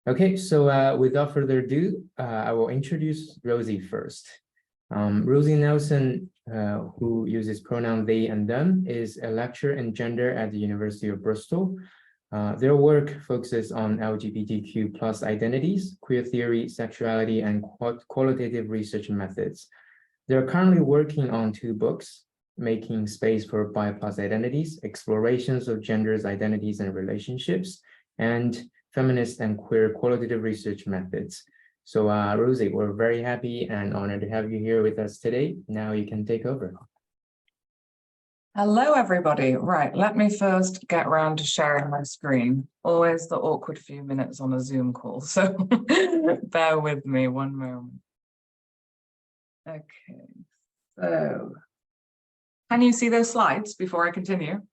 Okay, so without further ado, I will introduce Rosie first. Rosie Nelson, who uses pronoun they and them, is a lecturer in gender at the University of Bristol. Their work focuses on LGBTQ plus identities, queer theory, sexuality, and qualitative research methods. They're currently working on 2 books, Making Space for Bi Plus Identities, Explorations of Genders, Identities, and Relationships, and Feminist and Queer Qualitative Research Methods. So Rosie, we're very happy and honored to have you here with us today. Now you can take over. Hello, everybody. Right, let me first get around to sharing my screen. Always the awkward few minutes on a Zoom call, so bear with me one moment. Okay, so can you see those slides before I continue?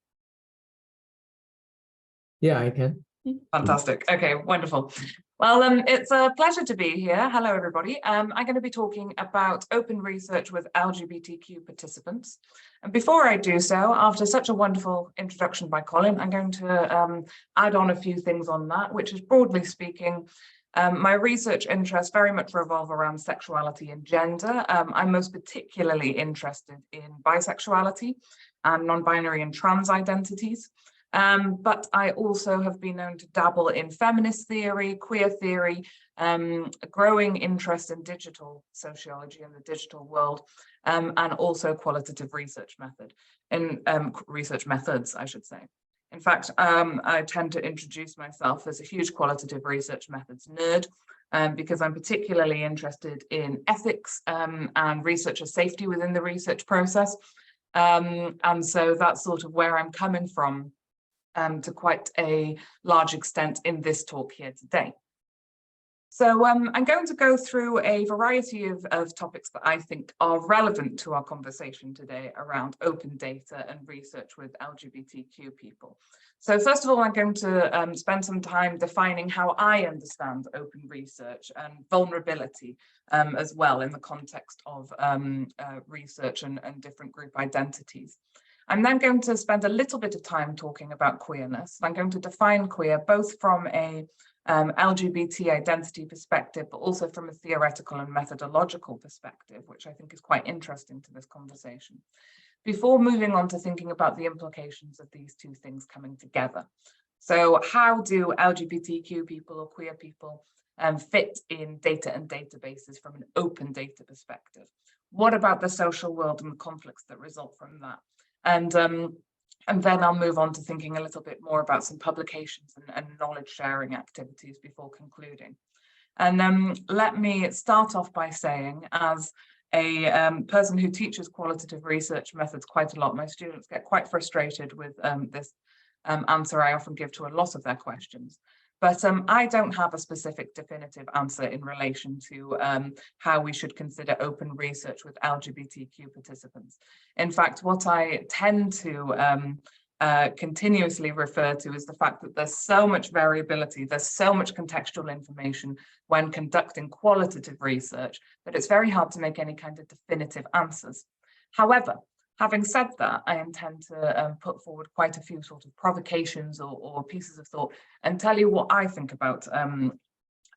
Yeah, I can. Fantastic. Okay, wonderful. Well, it's a pleasure to be here. Hello, everybody. I'm going to be talking about open research with LGBTQ participants. And before I do so, after such a wonderful introduction by Colin, I'm going to add on a few things on that, which is broadly speaking, my research interests very much revolve around sexuality and gender. I'm most particularly interested in bisexuality and non-binary and trans identities. But I also have been known to dabble in feminist theory, queer theory, a growing interest in digital sociology and the digital world, and also qualitative research research methods, I should say. In fact, I tend to introduce myself as a huge qualitative research methods nerd, because I'm particularly interested in ethics and researcher safety within the research process. And so that's sort of where I'm coming from to quite a large extent in this talk here today. So I'm going to go through a variety of topics that I think are relevant to our conversation today around open data and research with LGBTQ people. So first of all, I'm going to spend some time defining how I understand open research and vulnerability as well in the context of research and different group identities. I'm then going to spend a little bit of time talking about queerness. I'm going to define queer both from a LGBT identity perspective, but also from a theoretical and methodological perspective, which I think is quite interesting to this conversation, before moving on to thinking about the implications of these two things coming together. So how do LGBTQ people or queer people fit in data and databases from an open data perspective? What about the social world and the conflicts that result from that? And then I'll move on to thinking a little bit more about some publications and knowledge sharing activities before concluding. And let me start off by saying, as a person who teaches qualitative research methods quite a lot, my students get quite frustrated with this answer I often give to a lot of their questions. But I don't have a specific definitive answer in relation to how we should consider open research with LGBTQ participants. In fact, what I tend to continuously refer to is the fact that there's so much variability, there's so much contextual information when conducting qualitative research that it's very hard to make any kind of definitive answers. However, having said that, I intend to put forward quite a few sort of provocations or pieces of thought and tell you what I think about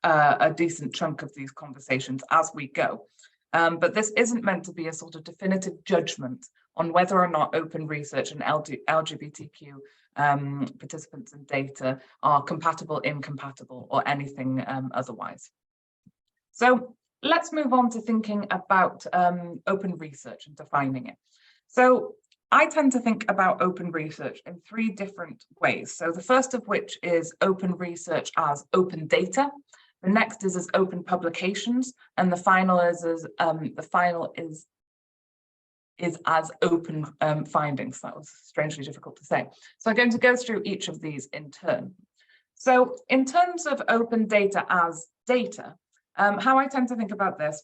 a decent chunk of these conversations as we go. But this isn't meant to be a sort of definitive judgment on whether or not open research and LGBTQ participants and data are compatible, incompatible, or anything otherwise. So let's move on to thinking about open research and defining it. So I tend to think about open research in 3 different ways. So the first of which is open research as open data. The next is as open publications, and the final is as open findings. That was strangely difficult to say. So I'm going to go through each of these in turn. So in terms of open data as data, how I tend to think about this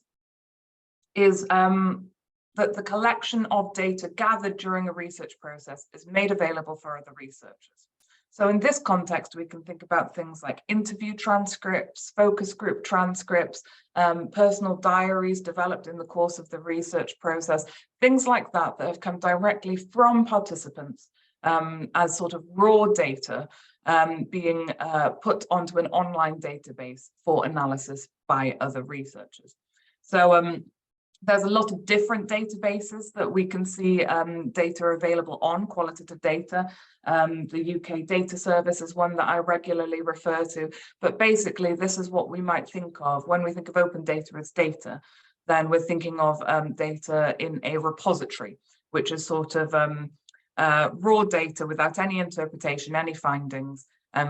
is that the collection of data gathered during a research process is made available for other researchers. So in this context, we can think about things like interview transcripts, focus group transcripts, personal diaries developed in the course of the research process, things like that that have come directly from participants as sort of raw data being put onto an online database for analysis by other researchers. So there's a lot of different databases that we can see data available on, qualitative data. The UK Data Service is one that I regularly refer to, but basically this is what we might think of when we think of open data as data. Then we're thinking of data in a repository, which is sort of raw data without any interpretation, any findings,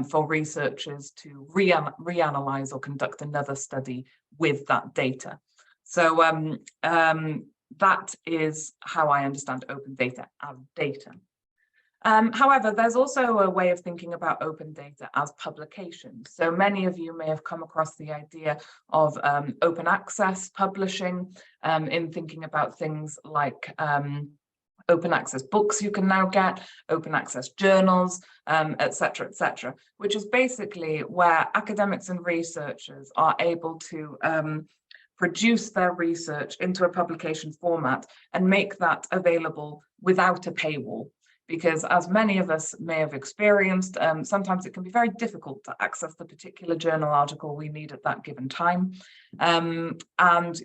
for researchers to reanalyze or conduct another study with that data. So that is how I understand open data as data. However, there's also a way of thinking about open data as publications. So many of you may have come across the idea of open access publishing in thinking about things like open access books you can now get, open access journals, et cetera, which is basically where academics and researchers are able to produce their research into a publication format and make that available without a paywall. Because as many of us may have experienced, sometimes it can be very difficult to access the particular journal article we need at that given time. And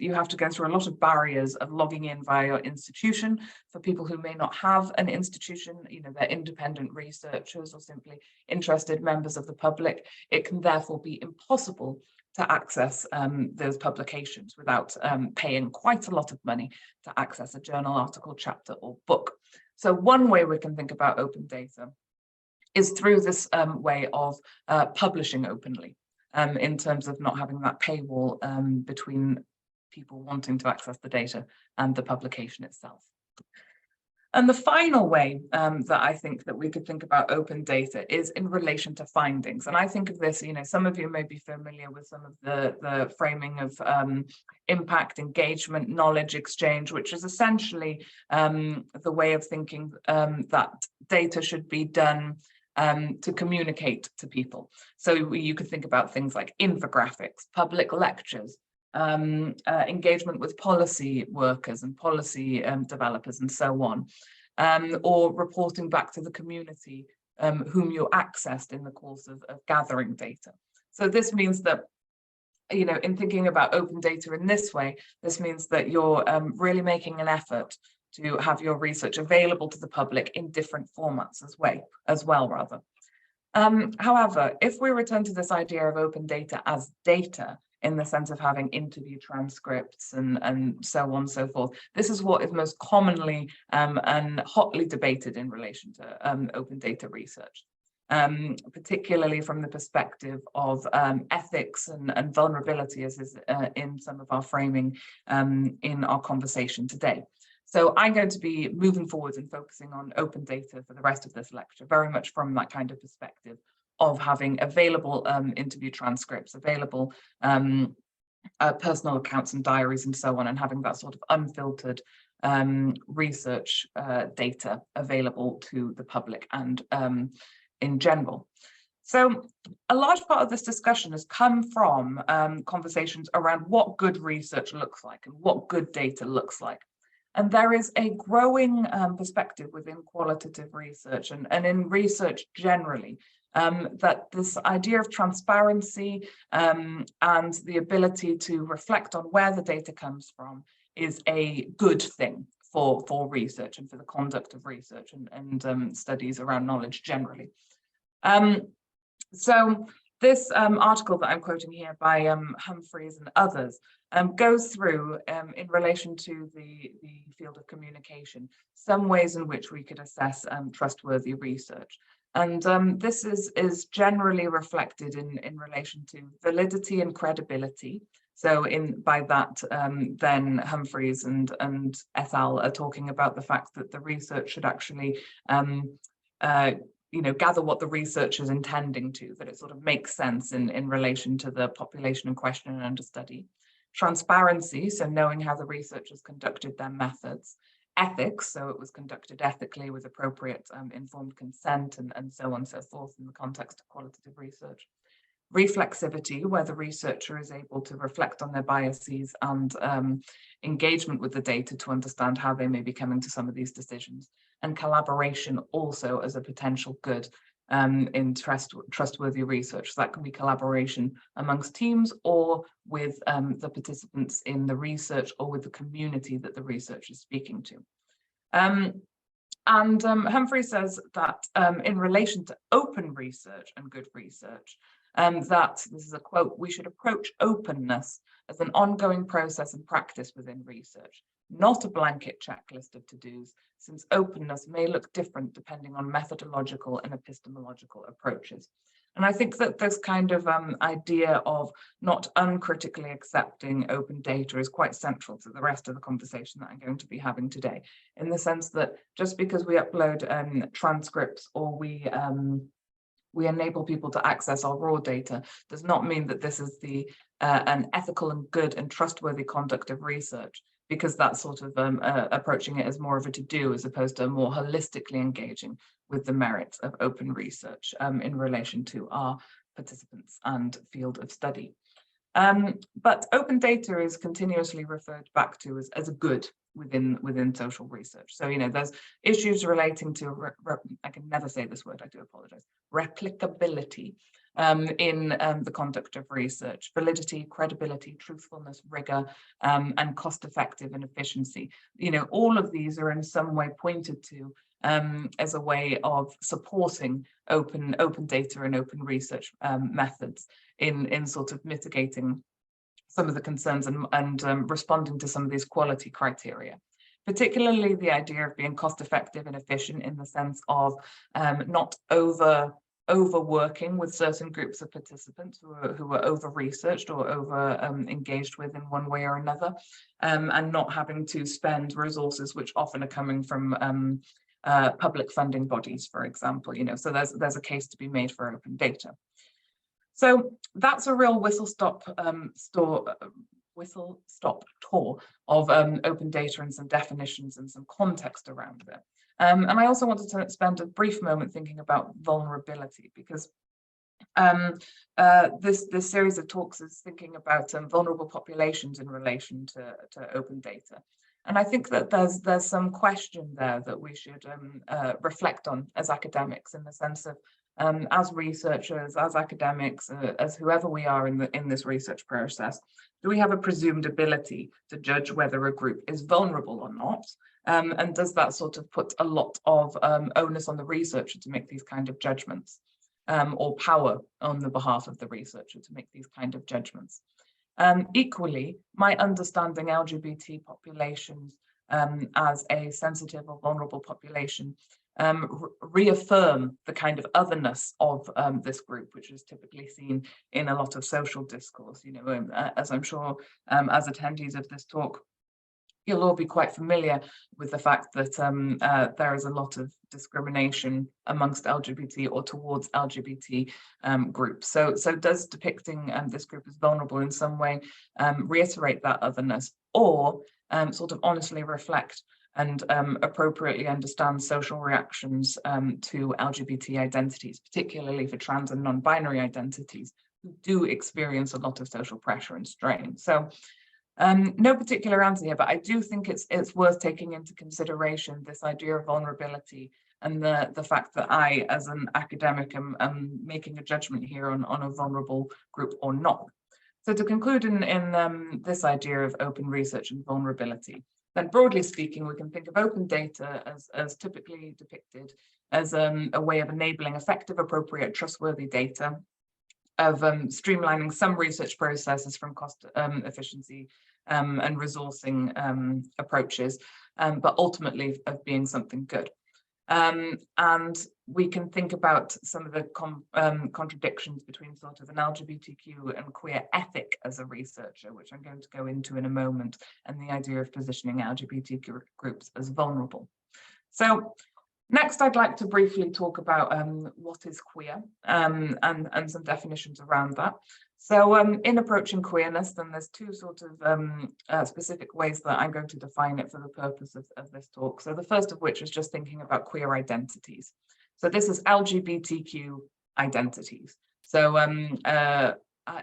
you have to go through a lot of barriers of logging in via your institution. For people who may not have an institution, you know, they're independent researchers or simply interested members of the public, it can therefore be impossible to access those publications without paying quite a lot of money to access a journal article, chapter, or book. So one way we can think about open data is through this way of publishing openly, in terms of not having that paywall between people wanting to access the data and the publication itself. And the final way that I think that we could think about open data is in relation to findings. And I think of this, you know, some of you may be familiar with some of the framing of impact, engagement, knowledge exchange, which is essentially the way of thinking that data should be done to communicate to people. So you could think about things like infographics, public lectures, engagement with policy workers and policy developers and so on, or reporting back to the community whom you accessed in the course of gathering data. So this means that, you know, in thinking about open data in this way, this means that you're really making an effort to have your research available to the public in different formats as well. However, if we return to this idea of open data as data, in the sense of having interview transcripts and so on and so forth, this is what is most commonly and hotly debated in relation to open data research, particularly from the perspective of ethics and vulnerability, as is in some of our framing in our conversation today. So I'm going to be moving forwards and focusing on open data for the rest of this lecture, very much from that kind of perspective of having available interview transcripts, available personal accounts and diaries and so on, and having that sort of unfiltered research data available to the public and in general. So a large part of this discussion has come from conversations around what good research looks like and what good data looks like. And there is a growing perspective within qualitative research and in research generally, that this idea of transparency and the ability to reflect on where the data comes from is a good thing for research and for the conduct of research and studies around knowledge generally. So this article that I'm quoting here by Humphreys and others goes through, in relation to the field of communication, some ways in which we could assess trustworthy research. And this is generally reflected in relation to validity and credibility. So by that, then Humphreys and et al. Are talking about the fact that the research should actually you know, gather what the research is intending to, that it sort of makes sense in relation to the population in question and under study. Transparency, so knowing how the researchers conducted their methods. Ethics, so it was conducted ethically with appropriate informed consent and so on and so forth in the context of qualitative research. Reflexivity, where the researcher is able to reflect on their biases and engagement with the data to understand how they may be coming to some of these decisions. And collaboration also as a potential good, in trustworthy research. So that can be collaboration amongst teams or with the participants in the research or with the community that the research is speaking to. Humphrey says that in relation to open research and good research, that, this is a quote, we should approach openness as an ongoing process and practice within research, not a blanket checklist of to-dos, since openness may look different depending on methodological and epistemological approaches. And I think that this kind of idea of not uncritically accepting open data is quite central to the rest of the conversation that I'm going to be having today, in the sense that just because we upload transcripts or we enable people to access our raw data does not mean that this is an ethical and good and trustworthy conduct of research, because that's sort of approaching it as more of a to-do as opposed to more holistically engaging with the merits of open research in relation to our participants and field of study. But open data is continuously referred back to as a good within social research. So, you know, there's issues relating to, I can never say this word, I do apologize, replicability in the conduct of research, validity, credibility, truthfulness, rigor, and cost-effective and efficiency. You know, all of these are in some way pointed to as a way of supporting open data and open research methods in sort of mitigating some of the concerns and responding to some of these quality criteria, particularly the idea of being cost effective and efficient in the sense of not overworking with certain groups of participants who are over researched or over engaged with in one way or another, and not having to spend resources which often are coming from public funding bodies, for example. You know, so there's a case to be made for open data. So that's a real whistle-stop tour of open data and some definitions and some context around it. And I also wanted to spend a brief moment thinking about vulnerability, because this series of talks is thinking about vulnerable populations in relation to open data. And I think that there's some question there that we should reflect on as academics, in the sense of as researchers, as academics, as whoever we are in this research process, do we have a presumed ability to judge whether a group is vulnerable or not? And does that sort of put a lot of onus on the researcher to make these kind of judgments, or power on the behalf of the researcher to make these kind of judgments? Equally, my understanding LGBT populations as a sensitive or vulnerable population reaffirm the kind of otherness of this group, which is typically seen in a lot of social discourse. You know, as I'm sure as attendees of this talk, you'll all be quite familiar with the fact that there is a lot of discrimination amongst LGBT or towards LGBT groups. So does depicting this group as vulnerable in some way reiterate that otherness, or sort of honestly reflect and appropriately understand social reactions to LGBT identities, particularly for trans and non-binary identities, who do experience a lot of social pressure and strain? So no particular answer here, but I do think it's worth taking into consideration this idea of vulnerability and the fact that I, as an academic, am making a judgment here on a vulnerable group or not. So to conclude in this idea of open research and vulnerability, then broadly speaking, we can think of open data as typically depicted as a way of enabling effective, appropriate, trustworthy data, of streamlining some research processes from cost efficiency and resourcing approaches, but ultimately of being something good. And we can think about some of the contradictions between sort of an LGBTQ and queer ethic as a researcher, which I'm going to go into in a moment, and the idea of positioning LGBTQ groups as vulnerable. So next, I'd like to briefly talk about what is queer and some definitions around that. So in approaching queerness, then there's two sort of specific ways that I'm going to define it for the purpose of this talk. So the first of which is just thinking about queer identities. So this is LGBTQ identities. So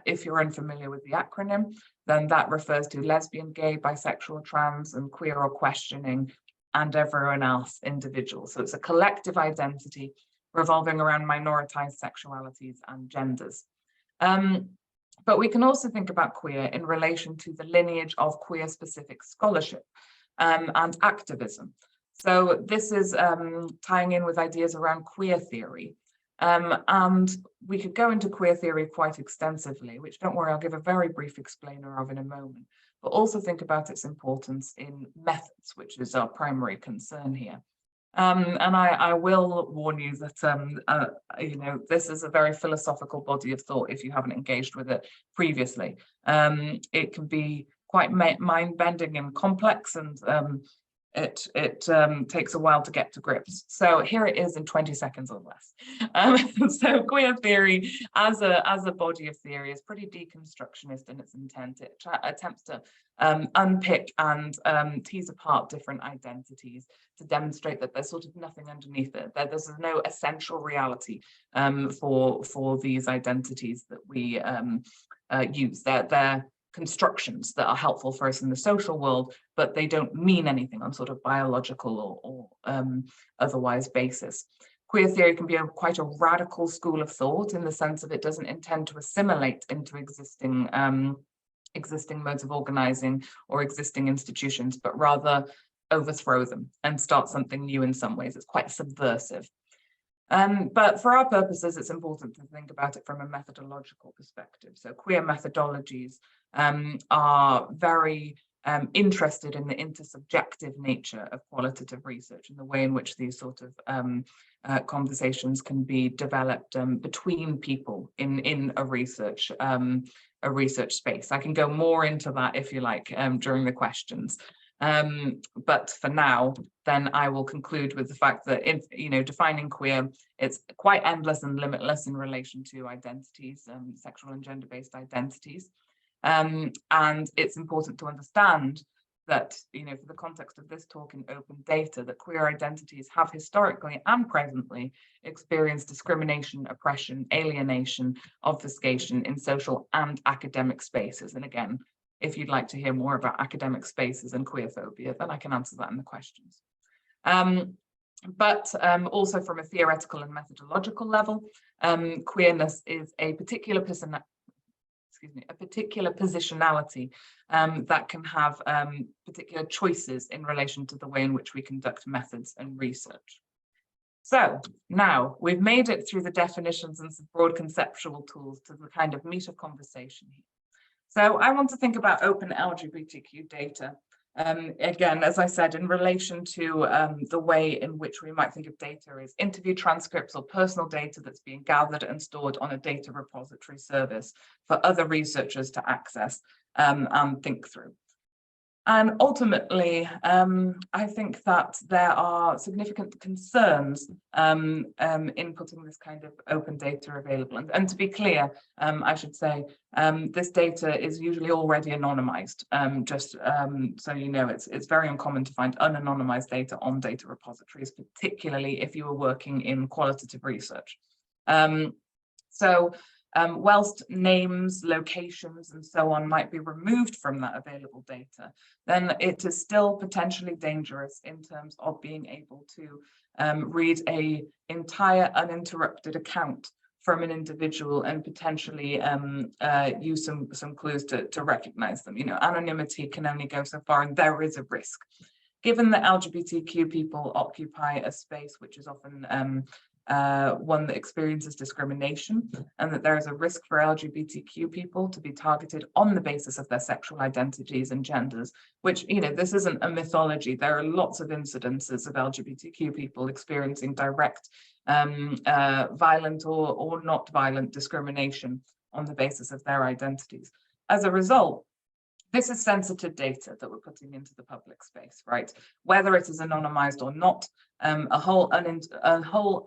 if you're unfamiliar with the acronym, then that refers to lesbian, gay, bisexual, trans, and queer or questioning, and everyone else individual. So it's a collective identity revolving around minoritized sexualities and genders. But we can also think about queer in relation to the lineage of queer-specific scholarship and activism. So this is tying in with ideas around queer theory. And we could go into queer theory quite extensively, which, don't worry, I'll give a very brief explainer of in a moment, but also think about its importance in methods, which is our primary concern here. And I will warn you that, this is a very philosophical body of thought if you haven't engaged with it previously. It can be quite mind-bending and complex, and it takes a while to get to grips. So here it is in 20 seconds or less. So queer theory as a body of theory is pretty deconstructionist in its intent. It attempts to unpick and tease apart different identities to demonstrate that there's sort of nothing underneath it, that there's no essential reality for these identities that we use. They're constructions that are helpful for us in the social world, but they don't mean anything on sort of biological or otherwise basis. Queer theory can be quite a radical school of thought in the sense that it doesn't intend to assimilate into existing modes of organizing or existing institutions, but rather overthrow them and start something new in some ways. It's quite subversive. But for our purposes, it's important to think about it from a methodological perspective. So queer methodologies are very interested in the intersubjective nature of qualitative research and the way in which these sort of conversations can be developed between people in a research space. I can go more into that if you like during the questions. But for now, then I will conclude with the fact that defining queer, it's quite endless and limitless in relation to identities, sexual and gender-based identities. And it's important to understand that, for the context of this talk in open data, that queer identities have historically and presently experienced discrimination, oppression, alienation, obfuscation in social and academic spaces. And again, if you'd like to hear more about academic spaces and queerphobia, then I can answer that in the questions. But also from a theoretical and methodological level, queerness is a particular positionality that can have particular choices in relation to the way in which we conduct methods and research. So now we've made it through the definitions and some broad conceptual tools to the kind of meat of conversation here. So I want to think about open LGBTQ data. Again, as I said, in relation to the way in which we might think of data as interview transcripts or personal data that's being gathered and stored on a data repository service for other researchers to access and think through. And ultimately, I think that there are significant concerns in putting this kind of open data available. And to be clear, I should say, this data is usually already anonymized. So you know, it's very uncommon to find unanonymized data on data repositories, particularly if you are working in qualitative research. Whilst names, locations, and so on might be removed from that available data, then it is still potentially dangerous in terms of being able to read an entire uninterrupted account from an individual and potentially use some clues to recognize them. Anonymity can only go so far, and there is a risk. Given that LGBTQ people occupy a space which is often one that experiences discrimination, and that there is a risk for LGBTQ people to be targeted on the basis of their sexual identities and genders, which, this isn't a mythology. There are lots of incidences of LGBTQ people experiencing direct violent or not violent discrimination on the basis of their identities. As a result, this is sensitive data that we're putting into the public space, right? Whether it is anonymized or not, a whole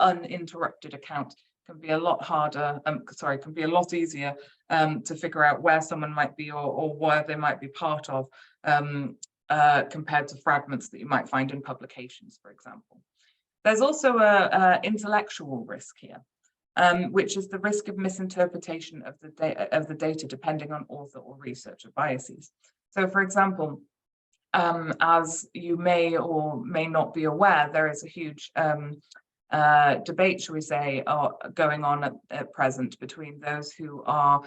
uninterrupted account can be a lot harder, can be a lot easier to figure out where someone might be or where they might be part of compared to fragments that you might find in publications, for example. There's also an intellectual risk here, which is the risk of misinterpretation of the data depending on author or researcher biases. So, for example, as you may or may not be aware, there is a huge debate, shall we say, are going on at present between those who are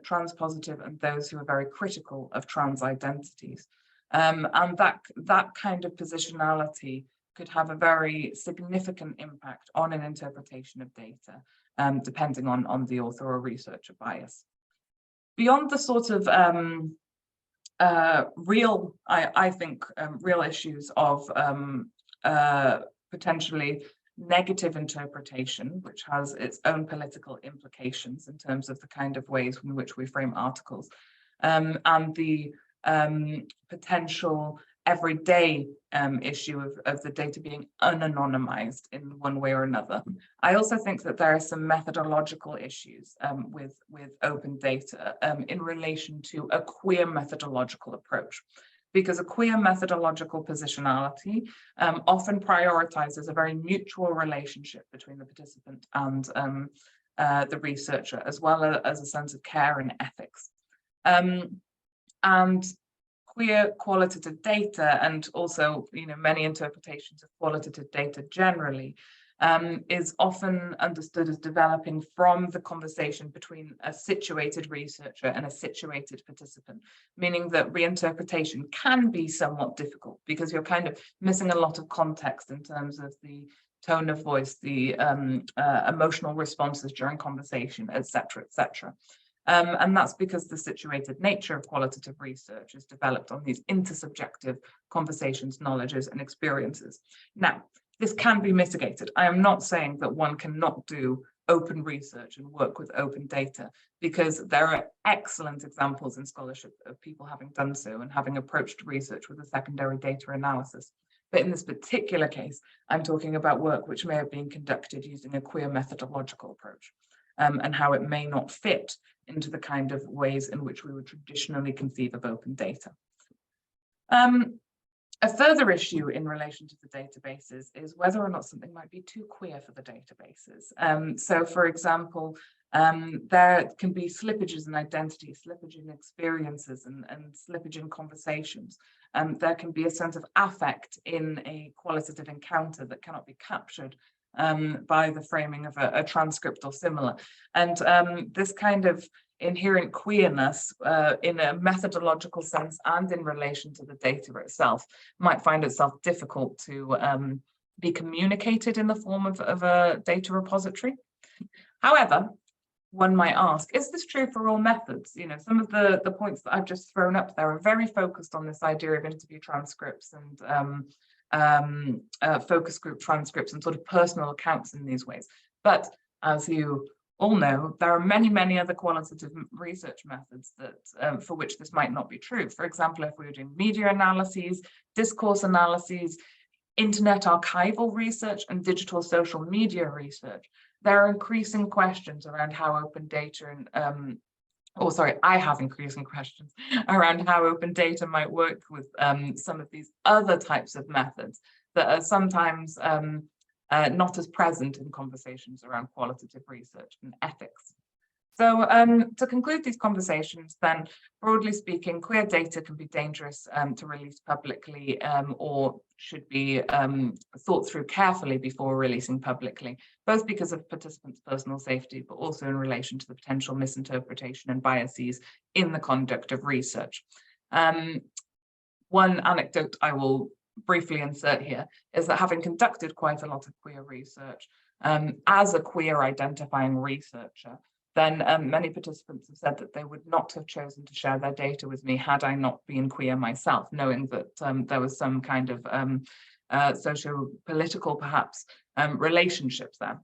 trans positive and those who are very critical of trans identities. And that kind of positionality could have a very significant impact on an interpretation of data, depending on the author or researcher bias. Beyond the sort of real issues of potentially negative interpretation, which has its own political implications in terms of the kind of ways in which we frame articles, and the potential everyday issue of the data being unanonymized in one way or another. I also think that there are some methodological issues with open data in relation to a queer methodological approach, because a queer methodological positionality often prioritizes a very mutual relationship between the participant and the researcher, as well as a sense of care and ethics. And queer qualitative data, and also many interpretations of qualitative data generally, is often understood as developing from the conversation between a situated researcher and a situated participant, meaning that reinterpretation can be somewhat difficult because you're kind of missing a lot of context in terms of the tone of voice, the emotional responses during conversation, etc., etc. And that's because the situated nature of qualitative research is developed on these intersubjective conversations, knowledges, and experiences. Now, this can be mitigated. I am not saying that one cannot do open research and work with open data, because there are excellent examples in scholarship of people having done so and having approached research with a secondary data analysis. But in this particular case, I'm talking about work which may have been conducted using a queer methodological approach, and how it may not fit into the kind of ways in which we would traditionally conceive of open data. A further issue in relation to the databases is whether or not something might be too queer for the databases. So, for example, there can be slippages in identity, slippage in experiences, and slippage in conversations. There can be a sense of affect in a qualitative encounter that cannot be captured by the framing of a transcript or similar. And this kind of inherent queerness in a methodological sense and in relation to the data itself might find itself difficult to be communicated in the form of a data repository. However, one might ask, is this true for all methods? Some of the points that I've just thrown up there are very focused on this idea of interview transcripts and focus group transcripts and sort of personal accounts in these ways. But as you all know, there are many, many other qualitative research methods that for which this might not be true. For example, if we were doing media analyses, discourse analyses, internet archival research, and digital social media research, there are increasing questions around how open data and I have increasing questions around how open data might work with some of these other types of methods that are sometimes not as present in conversations around qualitative research and ethics. So to conclude these conversations, then, broadly speaking, queer data can be dangerous to release publicly or should be thought through carefully before releasing publicly, both because of participants' personal safety, but also in relation to the potential misinterpretation and biases in the conduct of research. One anecdote I will briefly insert here is that, having conducted quite a lot of queer research, as a queer identifying researcher, then many participants have said that they would not have chosen to share their data with me had I not been queer myself, knowing that there was some kind of socio-political, perhaps, relationships there.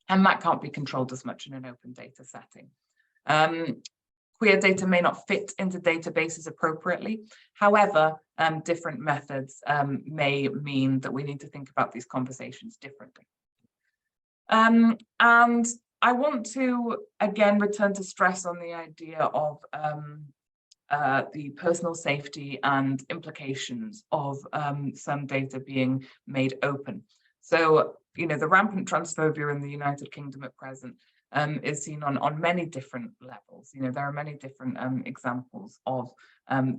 And that can't be controlled as much in an open data setting. Queer data may not fit into databases appropriately. However, different methods may mean that we need to think about these conversations differently. And I want to, again, return to stress on the idea of the personal safety and implications of some data being made open. So, the rampant transphobia in the United Kingdom at present is seen on many different levels. There are many different examples of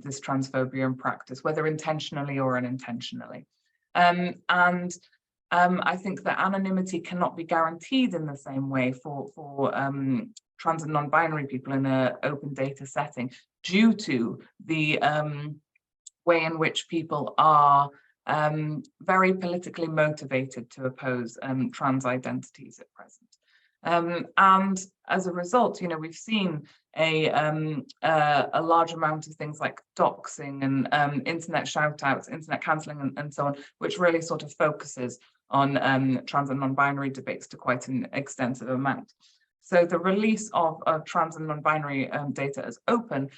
this transphobia in practice, whether intentionally or unintentionally. And I think that anonymity cannot be guaranteed in the same way for trans and non-binary people in an open data setting, due to the way in which people are very politically motivated to oppose trans identities at present. And as a result, we've seen a large amount of things like doxing and internet shout-outs, internet cancelling, and so on, which really sort of focuses on trans and non-binary debates to quite an extensive amount. So the release of trans and non-binary data as open,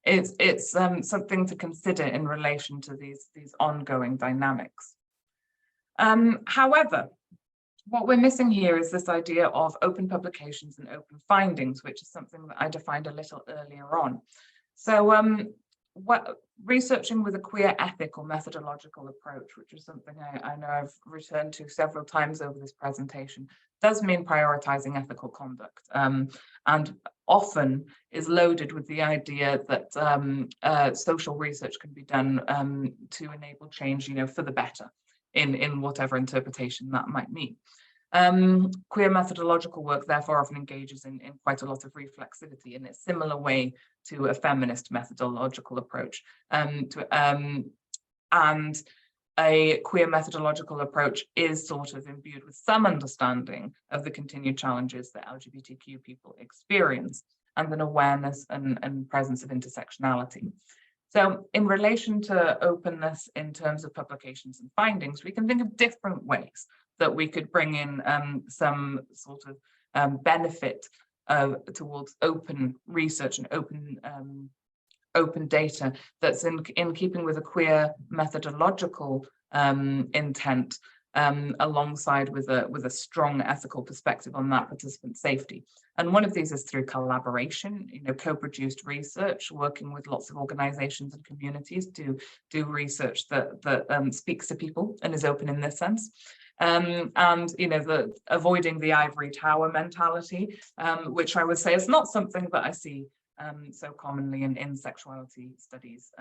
it's something to consider in relation to these ongoing dynamics. However, what we're missing here is this idea of open publications and open findings, which is something that I defined a little earlier on. So researching with a queer ethic or methodological approach, which is something I know I've returned to several times over this presentation, does mean prioritizing ethical conduct, and often is loaded with the idea that social research can be done to enable change, for the better in whatever interpretation that might mean. Queer methodological work therefore often engages in quite a lot of reflexivity in a similar way to a feminist methodological approach. And a queer methodological approach is sort of imbued with some understanding of the continued challenges that LGBTQ people experience, and an awareness and presence of intersectionality. So in relation to openness in terms of publications and findings, we can think of different ways that we could bring in some sort of benefit towards open research and open data that's in keeping with a queer methodological intent, alongside with a strong ethical perspective on that participant safety. And one of these is through collaboration, co-produced research, working with lots of organizations and communities to do research that speaks to people and is open in this sense. And avoiding the ivory tower mentality, which I would say is not something that I see so commonly in sexuality studies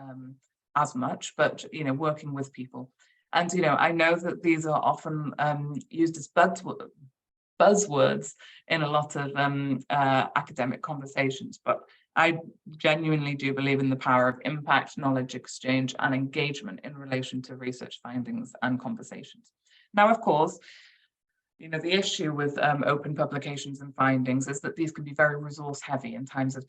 as much, but working with people. And I know that these are often used as buzzwords in a lot of academic conversations, but I genuinely do believe in the power of impact, knowledge exchange, and engagement in relation to research findings and conversations. Now, of course, the issue with open publications and findings is that these can be very resource heavy in terms of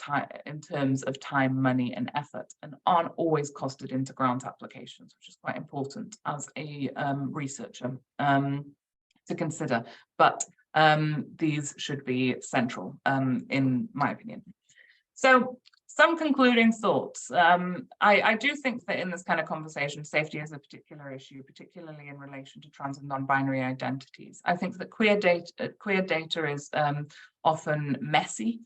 time, money, and effort, and aren't always costed into grant applications, which is quite important as a researcher to consider. But these should be central, in my opinion. So, some concluding thoughts. I do think that in this kind of conversation, safety is a particular issue, particularly in relation to trans and non-binary identities. I think that queer data is often messy,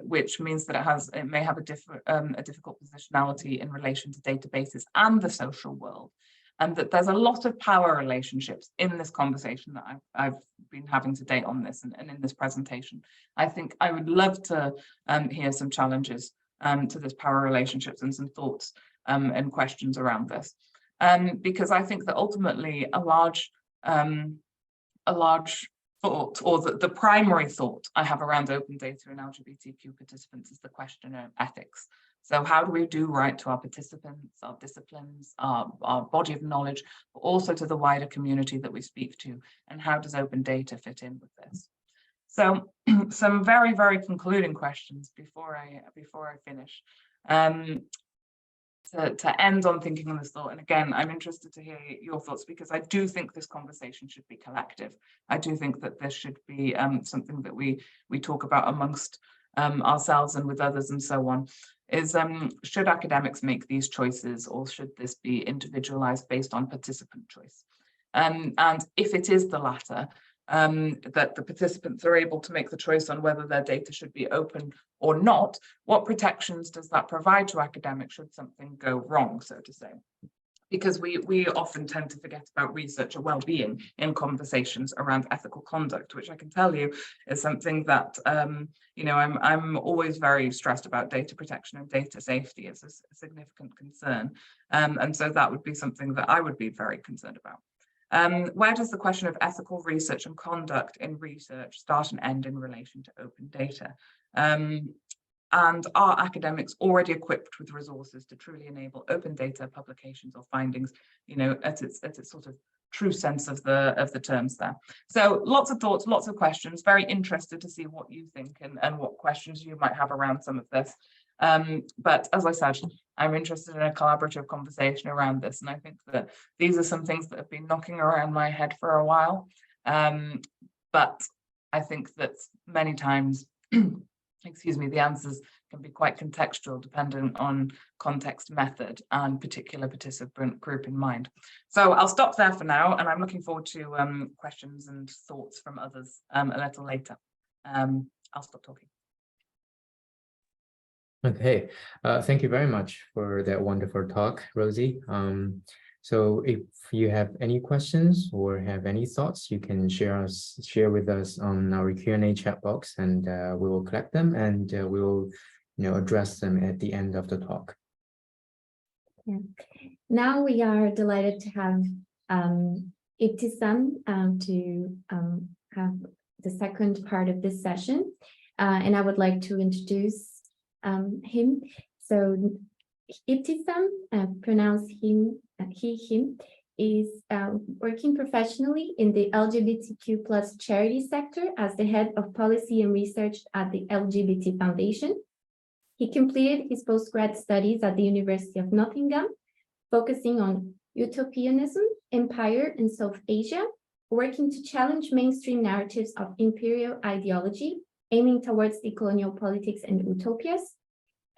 which means that it may have a difficult positionality in relation to databases and the social world. And that there's a lot of power relationships in this conversation that I've been having to date on this and in this presentation. I think I would love to hear some challenges to this power relationships and some thoughts and questions around this. Because I think that ultimately a large thought, or the primary thought I have around open data and LGBTQ participants, is the question of ethics. So how do we do right to our participants, our disciplines, our body of knowledge, but also to the wider community that we speak to, and how does open data fit in with this? So some very, very concluding questions before I finish. To end on thinking on this thought, and again, I'm interested to hear your thoughts, because I do think this conversation should be collective. I do think that this should be something that we talk about amongst ourselves and with others and so on, is should academics make these choices, or should this be individualized based on participant choice? And if it is the latter, that the participants are able to make the choice on whether their data should be open or not, what protections does that provide to academics should something go wrong, so to say? Because we often tend to forget about researcher well-being in conversations around ethical conduct, which I can tell you is something that I'm always very stressed about. Data protection and data safety is a significant concern, and so that would be something that I would be very concerned about. Where does the question of ethical research and conduct in research start and end in relation to open data? And are academics already equipped with resources to truly enable open data publications or findings, you know, at its sort of true sense of the terms there? So lots of thoughts, lots of questions. Very interested to see what you think and what questions you might have around some of this. But as I said, I'm interested in a collaborative conversation around this, and I think that these are some things that have been knocking around my head for a while. But I think that many times excuse me, the answers can be quite contextual, dependent on context, method, and particular participant group in mind. So I'll stop there for now, and I'm looking forward to questions and thoughts from others a little later. I'll stop talking. Okay, thank you very much for that wonderful talk, Rosie. So if you have any questions or have any thoughts, you can share with us on our Q&A chat box, and we will collect them, and we will, address them at the end of the talk. Yeah. Now we are delighted to have Ibtisam to have the second part of this session, and I would like to introduce him. So Ibtisam, pronounce him, he, him, is working professionally in the LGBTQ plus charity sector as the head of policy and research at the LGBT Foundation. He completed his postgrad studies at the University of Nottingham, focusing on utopianism, empire, and South Asia, working to challenge mainstream narratives of imperial ideology, aiming towards decolonial politics and utopias.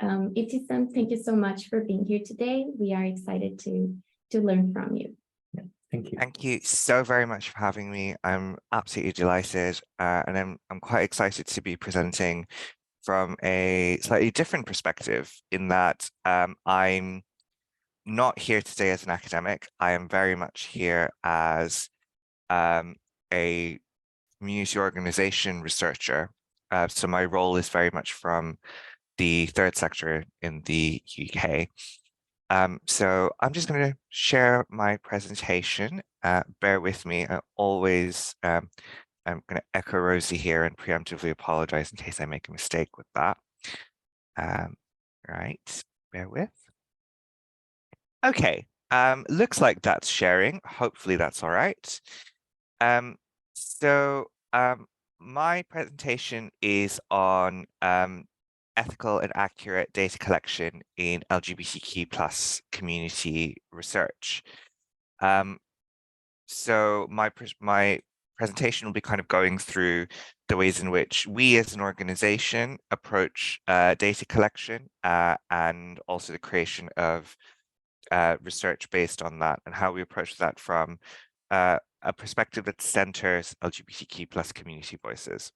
Ibtisam, thank you so much for being here today. We are excited to learn from you. Yeah, thank you. Thank you so very much for having me. I'm absolutely delighted, and I'm quite excited to be presenting from a slightly different perspective, in that I'm not here today as an academic. I am very much here as a community organization researcher. So my role is very much from the third sector in the UK. So I'm just going to share my presentation. Bear with me. I'm going to echo Rosie here and preemptively apologize in case I make a mistake with that. Right, bear with. Okay, looks like that's sharing. Hopefully that's all right. My presentation is on ethical and accurate data collection in LGBTQ plus community research. So my presentation will be kind of going through the ways in which we as an organization approach data collection and also the creation of research based on that, and how we approach that from a perspective that centers LGBTQ plus community voices.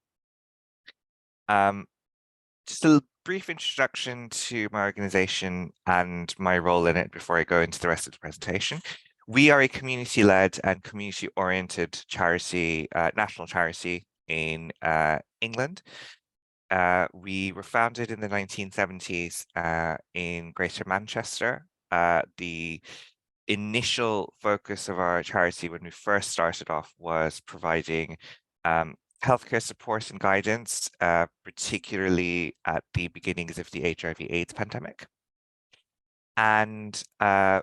Just a brief introduction to my organization and my role in it before I go into the rest of the presentation. We are a community-led and community-oriented charity, national charity in England. We were founded in the 1970s in Greater Manchester. The initial focus of our charity when we first started off was providing healthcare support and guidance, particularly at the beginnings of the HIV/AIDS pandemic. And a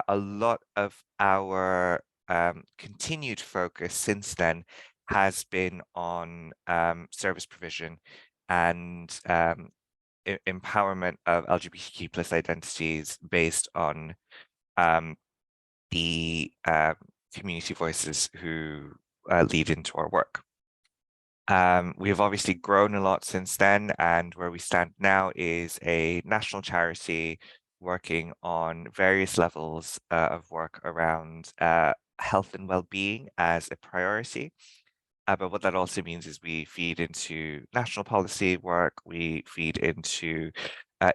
lot of our continued focus since then has been on service provision and empowerment of LGBTQ plus identities based on the community voices who lead into our work. We have obviously grown a lot since then, and where we stand now is a national charity working on various levels of work around health and well-being as a priority. But what that also means is we feed into national policy work, we feed into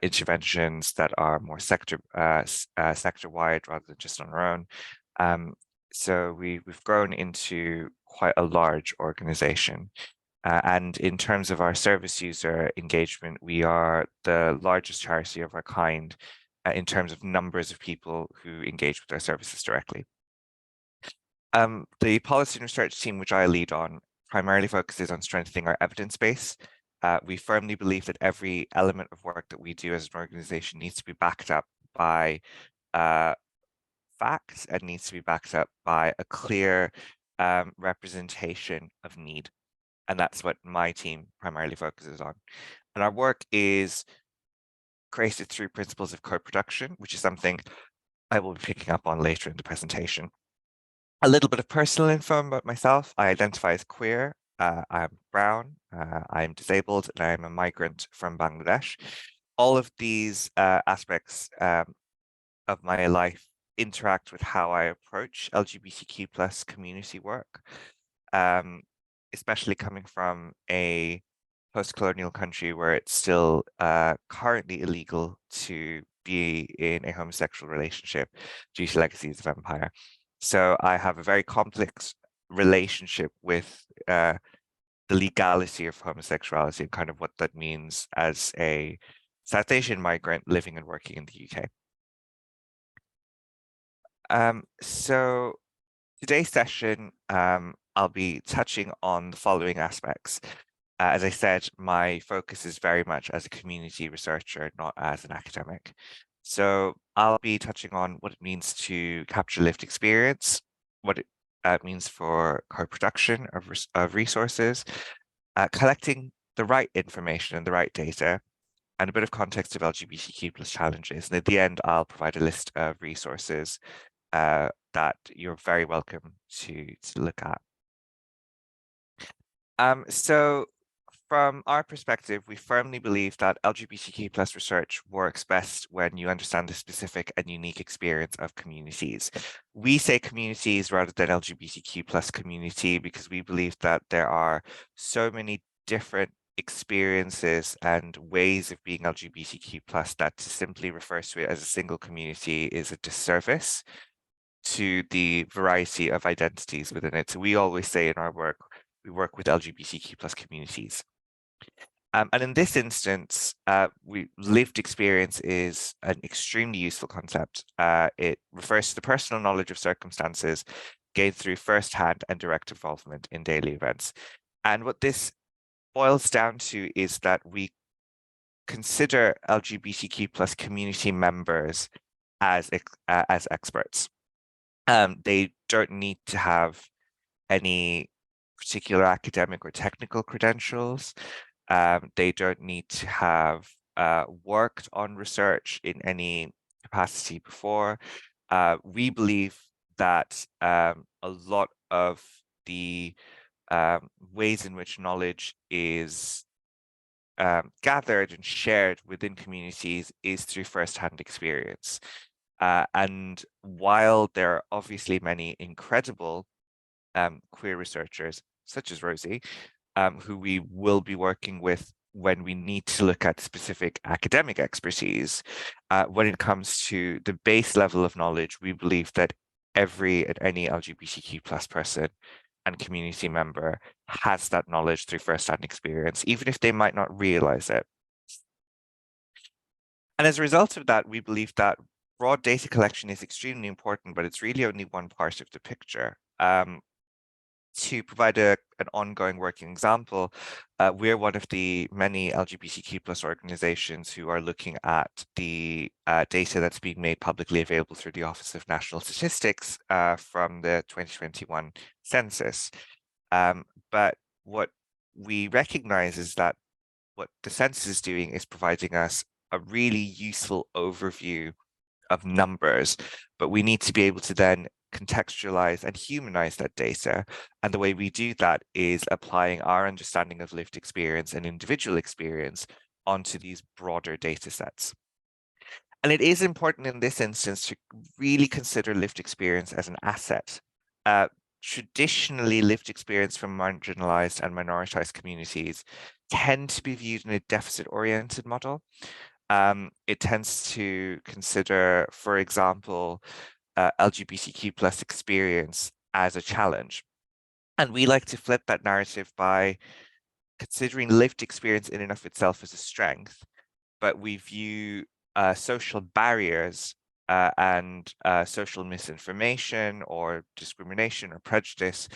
interventions that are more sector-wide rather than just on our own. So we've grown into quite a large organization. And in terms of our service user engagement, we are the largest charity of our kind in terms of numbers of people who engage with our services directly. The policy and research team, which I lead on, primarily focuses on strengthening our evidence base. We firmly believe that every element of work that we do as an organization needs to be backed up by facts and needs to be backed up by a clear representation of need. And that's what my team primarily focuses on. And our work is created through principles of co-production, which is something I will be picking up on later in the presentation. A little bit of personal info about myself. I identify as queer. I'm brown, I'm disabled, and I'm a migrant from Bangladesh. All of these aspects of my life interact with how I approach LGBTQ plus community work, especially coming from a post-colonial country where it's still currently illegal to be in a homosexual relationship due to legacies of empire. So I have a very complex relationship with the legality of homosexuality and kind of what that means as a South Asian migrant living and working in the UK. So today's session, I'll be touching on the following aspects. As I said, my focus is very much as a community researcher, not as an academic. So I'll be touching on what it means to capture lived experience, what it means for co-production of resources, collecting the right information and the right data, and a bit of context of LGBTQ plus challenges. And at the end, I'll provide a list of resources that you're very welcome to look at. So from our perspective, we firmly believe that LGBTQ plus research works best when you understand the specific and unique experience of communities. We say communities rather than LGBTQ plus community because we believe that there are so many different experiences and ways of being LGBTQ plus that to simply refer to it as a single community is a disservice to the variety of identities within it. So we always say in our work, we work with LGBTQ plus communities. And in this instance, lived experience is an extremely useful concept. It refers to the personal knowledge of circumstances gained through firsthand and direct involvement in daily events. And what this boils down to is that we consider LGBTQ plus community members as experts. They don't need to have any particular academic or technical credentials. They don't need to have worked on research in any capacity before. We believe that a lot of the ways in which knowledge is gathered and shared within communities is through firsthand experience. And while there are obviously many incredible queer researchers, such as Rosie, who we will be working with when we need to look at specific academic expertise, when it comes to the base level of knowledge, we believe that every and any LGBTQ plus person and community member has that knowledge through firsthand experience, even if they might not realize it. And as a result of that, we believe that raw data collection is extremely important, but it's really only one part of the picture. To provide an ongoing working example, we're one of the many LGBTQ plus organizations who are looking at the data that's being made publicly available through the Office of National Statistics from the 2021 census. But what we recognize is that what the census is doing is providing us a really useful overview of numbers, but we need to be able to then contextualize and humanize that data. And the way we do that is applying our understanding of lived experience and individual experience onto these broader data sets. And it is important in this instance to really consider lived experience as an asset. Traditionally, lived experience from marginalized and minoritized communities tend to be viewed in a deficit-oriented model. It tends to consider, for example, LGBTQ plus experience as a challenge. And we like to flip that narrative by considering lived experience in and of itself as a strength, but we view social barriers and social misinformation or discrimination or prejudice,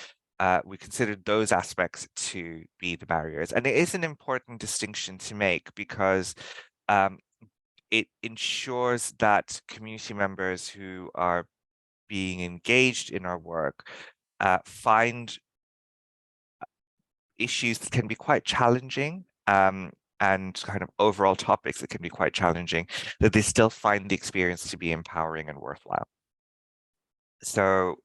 we consider those aspects to be the barriers. And it is an important distinction to make because it ensures that community members who are being engaged in our work find issues that can be quite challenging and kind of overall topics that can be quite challenging, that they still find the experience to be empowering and worthwhile. So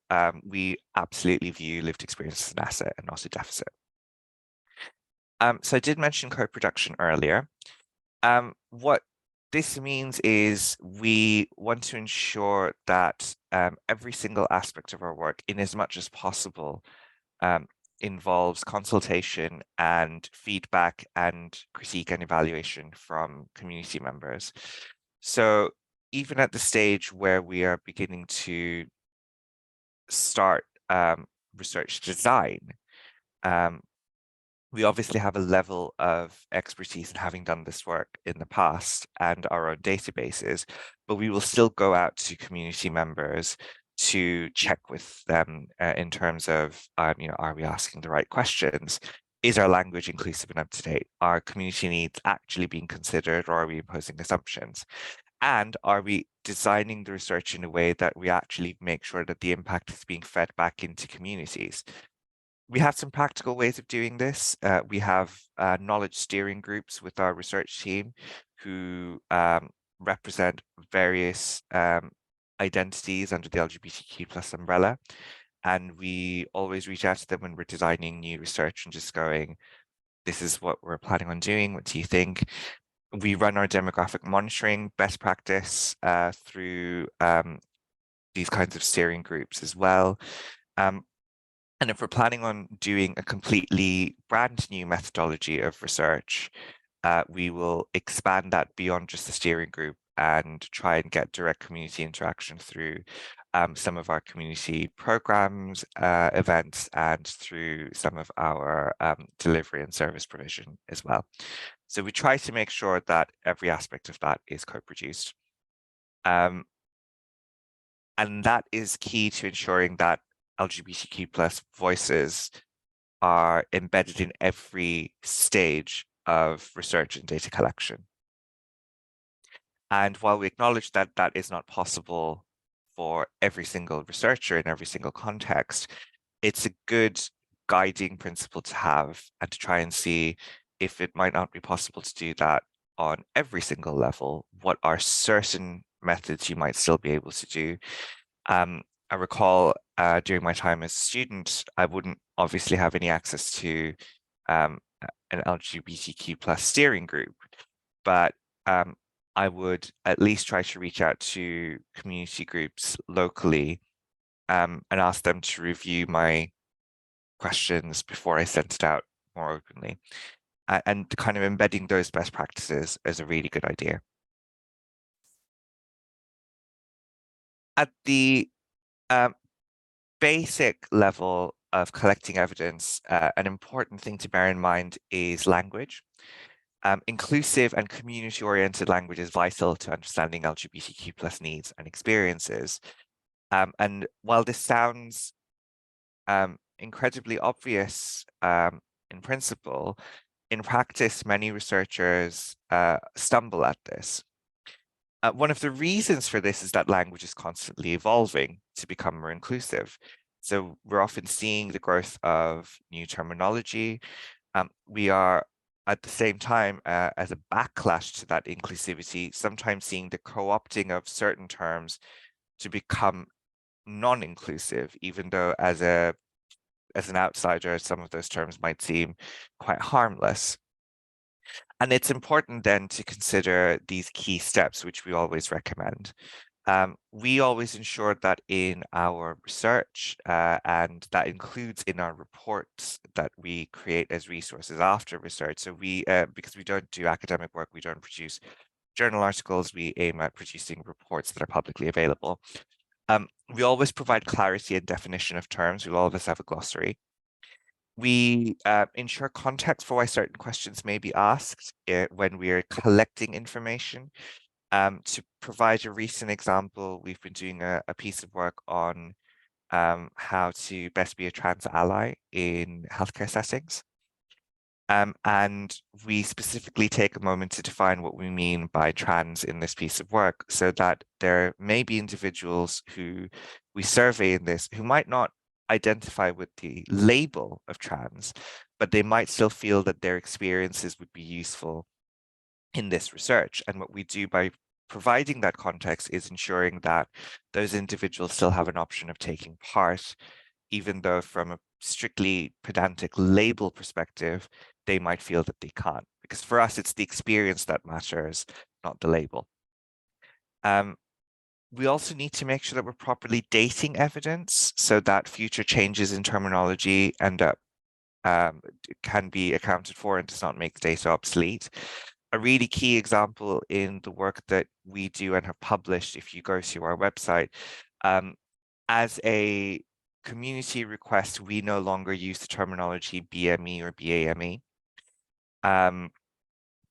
we absolutely view lived experience as an asset and not a deficit. So I did mention co-production earlier. What this means is we want to ensure that every single aspect of our work, in as much as possible, involves consultation and feedback and critique and evaluation from community members. So even at the stage where we are beginning to start research design, we obviously have a level of expertise in having done this work in the past and our own databases, but we will still go out to community members to check with them in terms of, are we asking the right questions? Is our language inclusive and up to date? Are community needs actually being considered, or are we imposing assumptions? And are we designing the research in a way that we actually make sure that the impact is being fed back into communities? We have some practical ways of doing this. We have knowledge steering groups with our research team who represent various identities under the LGBTQ+ umbrella. And we always reach out to them when we're designing new research and just going, this is what we're planning on doing. What do you think? We run our demographic monitoring best practice through these kinds of steering groups as well. And if we're planning on doing a completely brand new methodology of research, we will expand that beyond just the steering group and try and get direct community interaction through some of our community programs, events, and through some of our delivery and service provision as well. So we try to make sure that every aspect of that is co-produced. And that is key to ensuring that LGBTQ+ voices are embedded in every stage of research and data collection. And while we acknowledge that that is not possible for every single researcher in every single context, it's a good guiding principle to have and to try and see if it might not be possible to do that on every single level. What are certain methods you might still be able to do? I recall during my time as a student, I wouldn't obviously have any access to an LGBTQ+ steering group, but I would at least try to reach out to community groups locally and ask them to review my questions before I sent it out more openly. And kind of embedding those best practices is a really good idea. At the basic level of collecting evidence, an important thing to bear in mind is language. Inclusive and community-oriented language is vital to understanding LGBTQ+ needs and experiences. And while this sounds incredibly obvious in principle, in practice, many researchers stumble at this. One of the reasons for this is that language is constantly evolving to become more inclusive. So we're often seeing the growth of new terminology. We are at the same time, as a backlash to that inclusivity, sometimes seeing the co-opting of certain terms to become non-inclusive, even though as an outsider, some of those terms might seem quite harmless. And it's important then to consider these key steps, which we always recommend. We always ensure that in our research, and that includes in our reports that we create as resources after research. So we, because we don't do academic work, we don't produce journal articles, we aim at producing reports that are publicly available. We always provide clarity and definition of terms. We'll always have a glossary. We ensure context for why certain questions may be asked when we are collecting information. To provide a recent example, we've been doing a piece of work on how to best be a trans ally in healthcare settings. And we specifically take a moment to define what we mean by trans in this piece of work, so that there may be individuals who we survey in this who might not identify with the label of trans, but they might still feel that their experiences would be useful in this research. And what we do by providing that context is ensuring that those individuals still have an option of taking part, even though from a strictly pedantic label perspective, they might feel that they can't. Because for us, it's the experience that matters, not the label. We also need to make sure that we're properly dating evidence so that future changes in terminology end up can be accounted for and does not make the data obsolete. A really key example in the work that we do and have published, if you go to our website, as a community request, we no longer use the terminology BME or BAME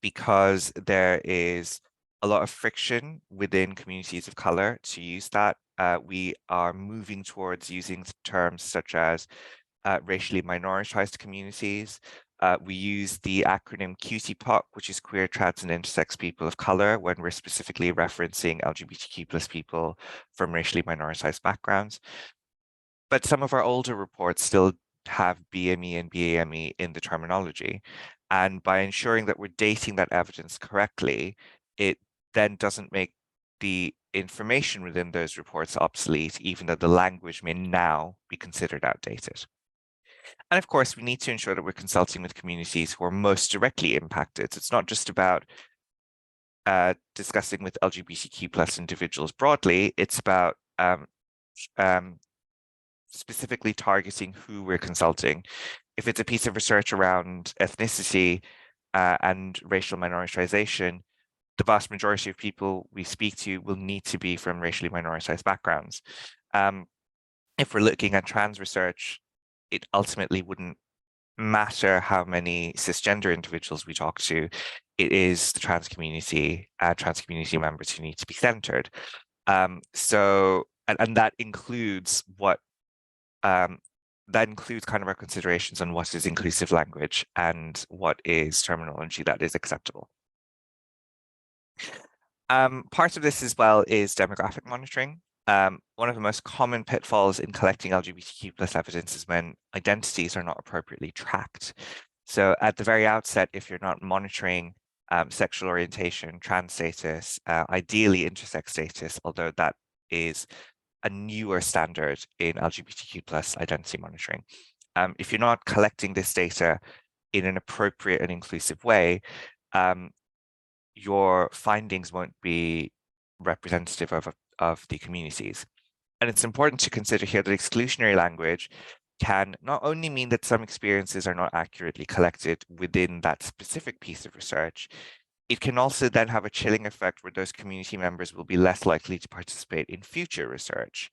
because there is a lot of friction within communities of color to use that. We are moving towards using terms such as racially minoritized communities. We use the acronym QTPOC, which is queer, trans, and intersex people of color, when we're specifically referencing LGBTQ plus people from racially minoritized backgrounds. But some of our older reports still have BME and BAME in the terminology. And by ensuring that we're dating that evidence correctly, it then doesn't make the information within those reports obsolete, even though the language may now be considered outdated. And of course, we need to ensure that we're consulting with communities who are most directly impacted. So it's not just about discussing with LGBTQ plus individuals broadly, it's about specifically targeting who we're consulting. If it's a piece of research around ethnicity and racial minoritization, the vast majority of people we speak to will need to be from racially minoritized backgrounds. If we're looking at trans research, it ultimately wouldn't matter how many cisgender individuals we talk to. It is the trans community members who need to be centered. And that includes kind of our considerations on what is inclusive language and what is terminology that is acceptable. Part of this as well is demographic monitoring. One of the most common pitfalls in collecting LGBTQ plus evidence is when identities are not appropriately tracked. So at the very outset, if you're not monitoring sexual orientation, trans status, ideally intersex status, although that is a newer standard in LGBTQ plus identity monitoring. If you're not collecting this data in an appropriate and inclusive way, your findings won't be representative of the communities. And it's important to consider here that exclusionary language can not only mean that some experiences are not accurately collected within that specific piece of research, it can also then have a chilling effect where those community members will be less likely to participate in future research,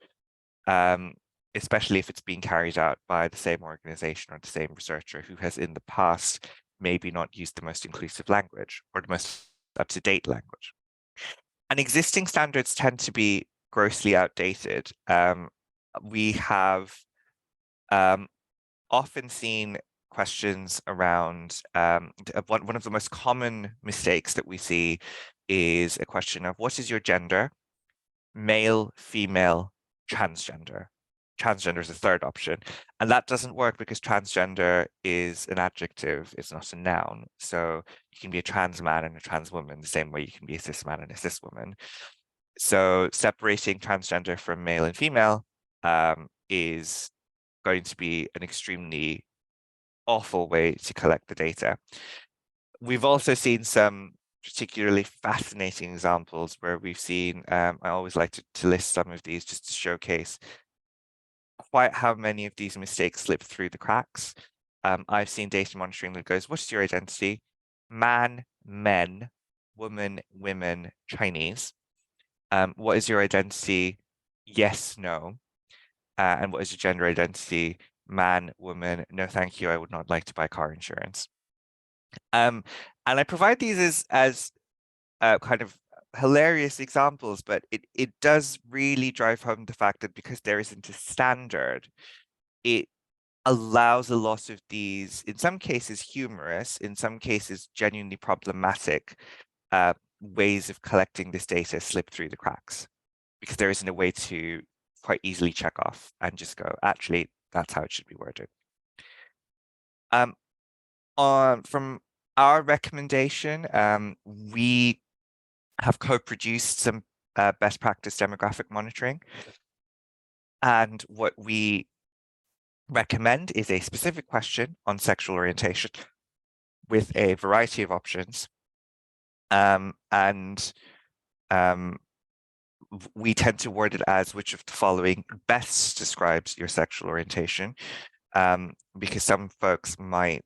especially if it's being carried out by the same organization or the same researcher who has in the past maybe not used the most inclusive language or the most up-to-date language. And existing standards tend to be grossly outdated. We have often seen questions around one of the most common mistakes that we see is a question of what is your gender? Male, female, transgender. Transgender is the third option. And that doesn't work because transgender is an adjective, it's not a noun. So you can be a trans man and a trans woman the same way you can be a cis man and a cis woman. So separating transgender from male and female is going to be an extremely awful way to collect the data. We've also seen some particularly fascinating examples where we've seen, I always like to list some of these just to showcase quite how many of these mistakes slip through the cracks. I've seen data monitoring that goes, what's your identity? Man, men, woman, women, Chinese. What is your identity? Yes, no. And what is your gender identity? Man, woman, no thank you, I would not like to buy car insurance. And I provide these as kind of hilarious examples, but it does really drive home the fact that because there isn't a standard, it allows a lot of these, in some cases humorous, in some cases genuinely problematic ways of collecting this data slip through the cracks, because there isn't a way to quite easily check off and just go, actually, that's how it should be worded. From our recommendation, we have co-produced some best practice demographic monitoring. And what we recommend is a specific question on sexual orientation with a variety of options. We tend to word it as which of the following best describes your sexual orientation, because some folks might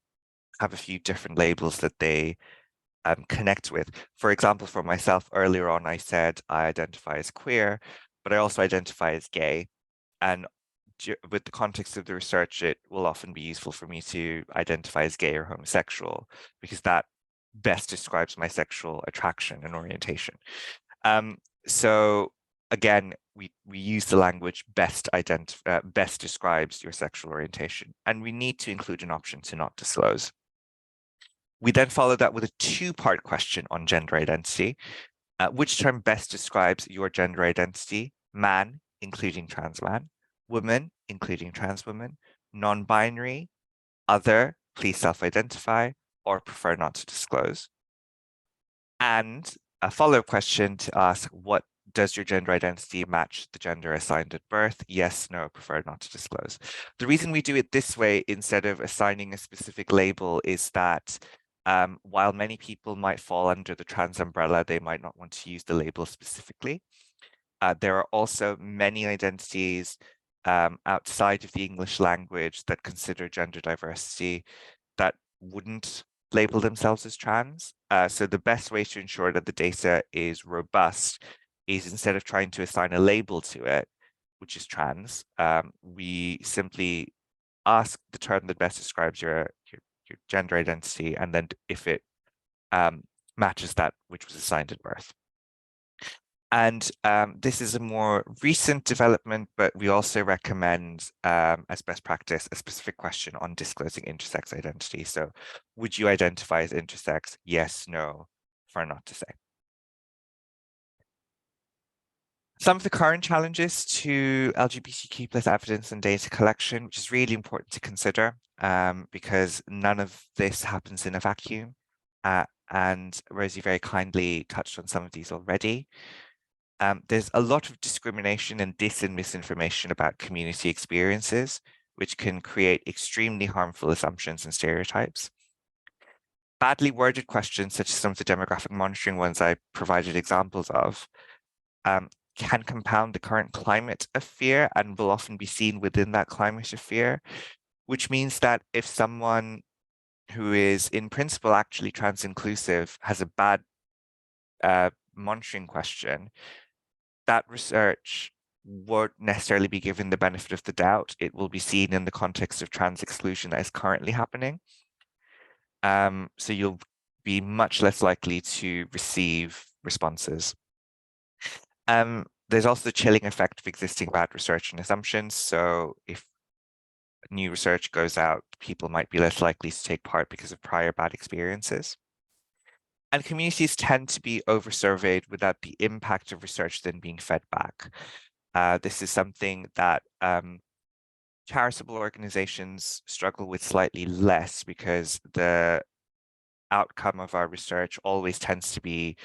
have a few different labels that they connect with. For example, for myself, earlier on, I said I identify as queer, but I also identify as gay. And with the context of the research, it will often be useful for me to identify as gay or homosexual, because that best describes my sexual attraction and orientation. So again, we use the language best describes your sexual orientation, and we need to include an option to not disclose. We then follow that with a two-part question on gender identity. Which term best describes your gender identity? Man, including trans man; woman, including trans woman; non-binary; other, please self-identify, or prefer not to disclose. And a follow-up question to ask, what does your gender identity match the gender assigned at birth? Yes, no, prefer not to disclose. The reason we do it this way instead of assigning a specific label is that while many people might fall under the trans umbrella, they might not want to use the label specifically. There are also many identities outside of the English language that consider gender diversity that wouldn't label themselves as trans. So the best way to ensure that the data is robust is, instead of trying to assign a label to it, which is trans, we simply ask the term that best describes your gender identity, and then if it matches that which was assigned at birth. And this is a more recent development, but we also recommend as best practice a specific question on disclosing intersex identity. So would you identify as intersex? Yes, no, prefer not to say. Some of the current challenges to LGBTQ plus evidence and data collection, which is really important to consider because none of this happens in a vacuum. And Rosie very kindly touched on some of these already. There's a lot of discrimination and misinformation about community experiences, which can create extremely harmful assumptions and stereotypes. Badly worded questions, such as some of the demographic monitoring ones I provided examples of, can compound the current climate of fear and will often be seen within that climate of fear, which means that if someone who is in principle actually trans inclusive has a bad monitoring question, that research won't necessarily be given the benefit of the doubt. It will be seen in the context of trans exclusion that is currently happening. So you'll be much less likely to receive responses. There's also the chilling effect of existing bad research and assumptions. So if new research goes out, people might be less likely to take part because of prior bad experiences. And communities tend to be over-surveyed without the impact of research then being fed back. This is something that charitable organizations struggle with slightly less, because the outcome of our research always tends to be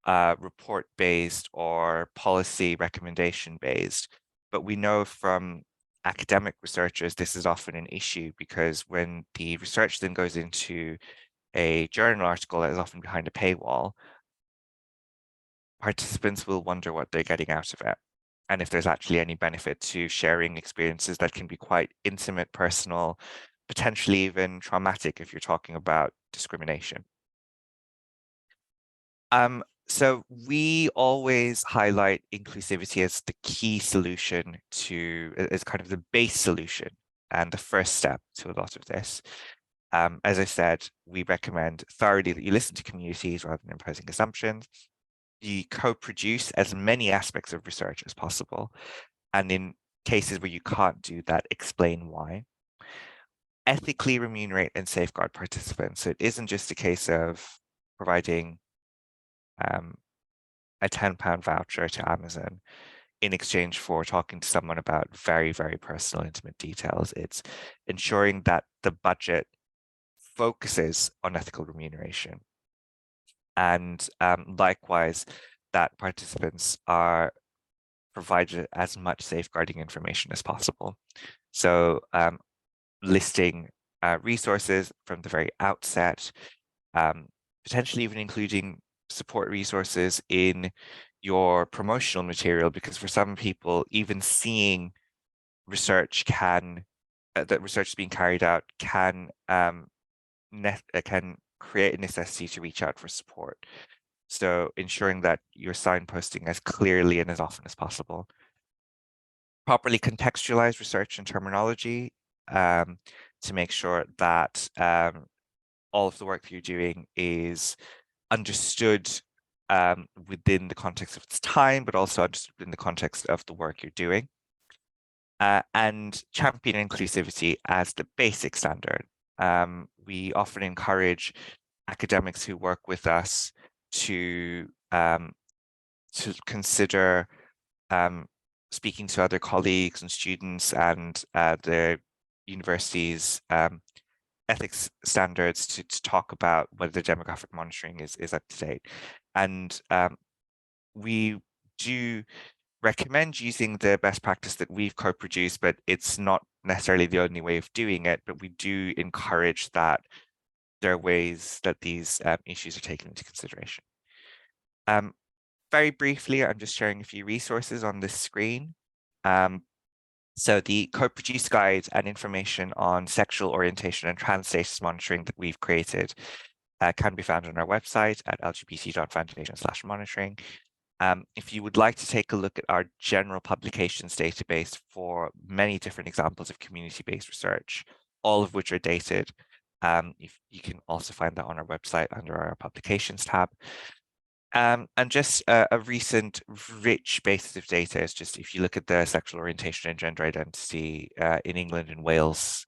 report-based or policy recommendation-based. But we know from academic researchers this is often an issue, because when the research then goes into a journal article that is often behind a paywall, participants will wonder what they're getting out of it, and if there's actually any benefit to sharing experiences that can be quite intimate, personal, potentially even traumatic if you're talking about discrimination. So we always highlight inclusivity as the key solution as kind of the base solution and the first step to a lot of this. As I said, we recommend thoroughly that you listen to communities rather than imposing assumptions. you co-produce as many aspects of research as possible. And in cases where you can't do that, explain why. Ethically remunerate and safeguard participants. So it isn't just a case of providing a £10 voucher to Amazon in exchange for talking to someone about very, very personal, intimate details. It's ensuring that the budget focuses on ethical remuneration. And likewise, that participants are provided as much safeguarding information as possible. So listing resources from the very outset, potentially even including support resources in your promotional material, because for some people, even seeing research that research is being carried out can create a necessity to reach out for support. So ensuring that you're signposting as clearly and as often as possible. Properly contextualize research and terminology to make sure that all of the work that you're doing is understood within the context of its time, but also understood within the context of the work you're doing. And champion inclusivity as the basic standard. We often encourage academics who work with us to consider speaking to other colleagues and students and the university's ethics standards to talk about whether the demographic monitoring is up to date. And we do recommend using the best practice that we've co-produced, but it's not necessarily the only way of doing it, but we do encourage that there are ways that these issues are taken into consideration. Very briefly, I'm just sharing a few resources on this screen. So the co-produced guide and information on sexual orientation and trans status monitoring that we've created can be found on our website at lgbt.foundation/monitoring. If you would like to take a look at our general publications database for many different examples of community-based research, all of which are dated, you can also find that on our website under our publications tab. And just a recent rich basis of data is just if you look at the sexual orientation and gender identity in England and Wales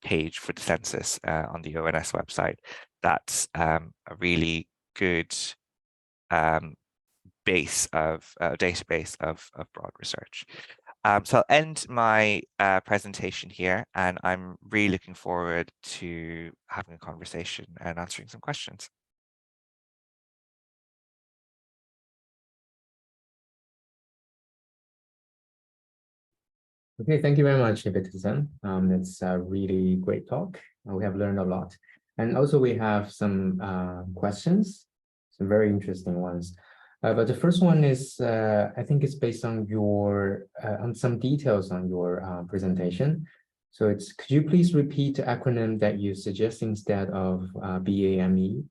page for the census on the ONS website, that's a really good database of broad research. So I'll end my presentation here, and I'm really looking forward to having a conversation and answering some questions. Okay, thank you very much, Ibtisam. It's a really great talk. We have learned a lot. And also we have some questions, some very interesting ones. But the first one is, I think it's based on your, on some details on your presentation. So it's, could you please repeat the acronym that you suggest instead of BAME?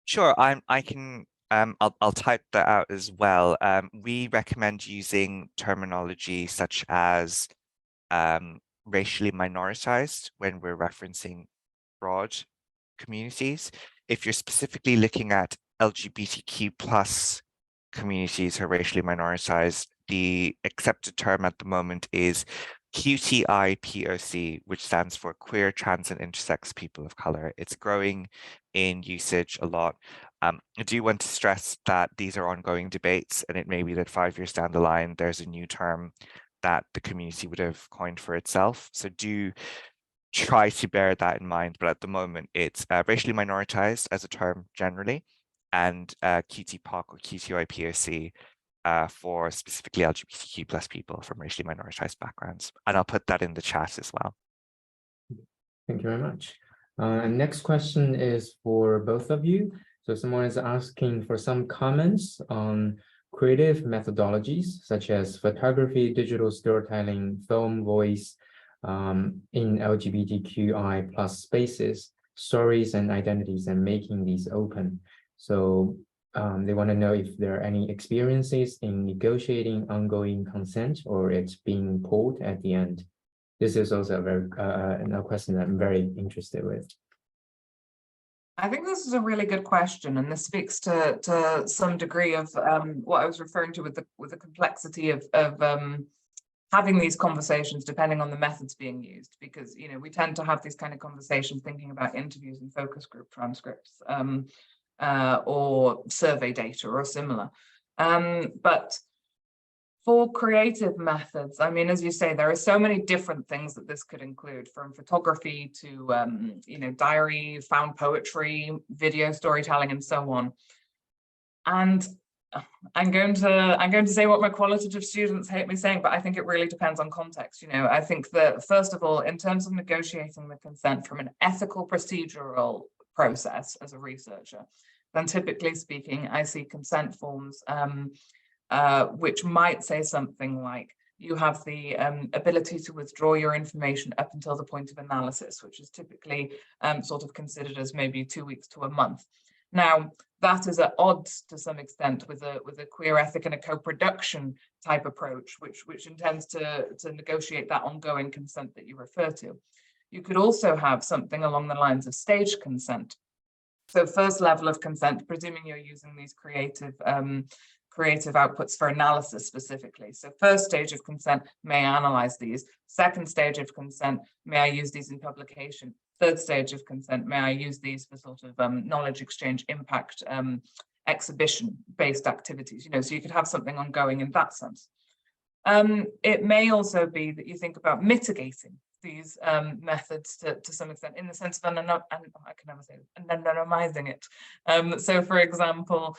Sure, I can. I'll type that out as well. We recommend using terminology such as racially minoritized when we're referencing broad communities. If you're specifically looking at LGBTQ plus communities who are racially minoritized, the accepted term at the moment is QTI-POC, which stands for queer, trans, and intersex people of color. It's growing in usage a lot. I do want to stress that these are ongoing debates, and it may be that 5 years down the line, there's a new term that the community would have coined for itself. So do try to bear that in mind. But at the moment, it's racially minoritized as a term generally, and QTPOC or QTI-POC for specifically LGBTQ plus people from racially minoritized backgrounds. And I'll put that in the chat as well. Thank you very much. And next question is for both of you. So someone is asking for some comments on creative methodologies, such as photography, digital storytelling, film, voice, in LGBTQI plus spaces, stories and identities, and making these open. So they want to know if there are any experiences in negotiating ongoing consent or it's being pulled at the end. This is also a very a question that I'm very interested with. I think this is a really good question, and this speaks to some degree of what I was referring to with the complexity of having these conversations depending on the methods being used, because we tend to have these kind of conversations thinking about interviews and focus group transcripts or survey data or similar. But for creative methods, I mean, as you say, there are so many different things that this could include, from photography to diary, found poetry, video storytelling, and so on. And I'm going to say what my qualitative students hate me saying, but I think it really depends on context. I think that, first of all, in terms of negotiating the consent from an ethical procedural process as a researcher, then typically speaking, I see consent forms which might say something like, you have the ability to withdraw your information up until the point of analysis, which is typically sort of considered as maybe 2 weeks to a month. Now, that is at odds to some extent with a queer ethic and a co-production type approach, which intends to negotiate that ongoing consent that you refer to. You could also have something along the lines of staged consent. So first level of consent, presuming you're using these creative outputs for analysis specifically. So first stage of consent, may I analyze these? Second stage of consent, may I use these in publication? Third stage of consent, may I use these for sort of knowledge exchange impact exhibition-based activities? So you could have something ongoing in that sense. It may also be that you think about mitigating these methods to some extent, in the sense of anonymizing it. So for example,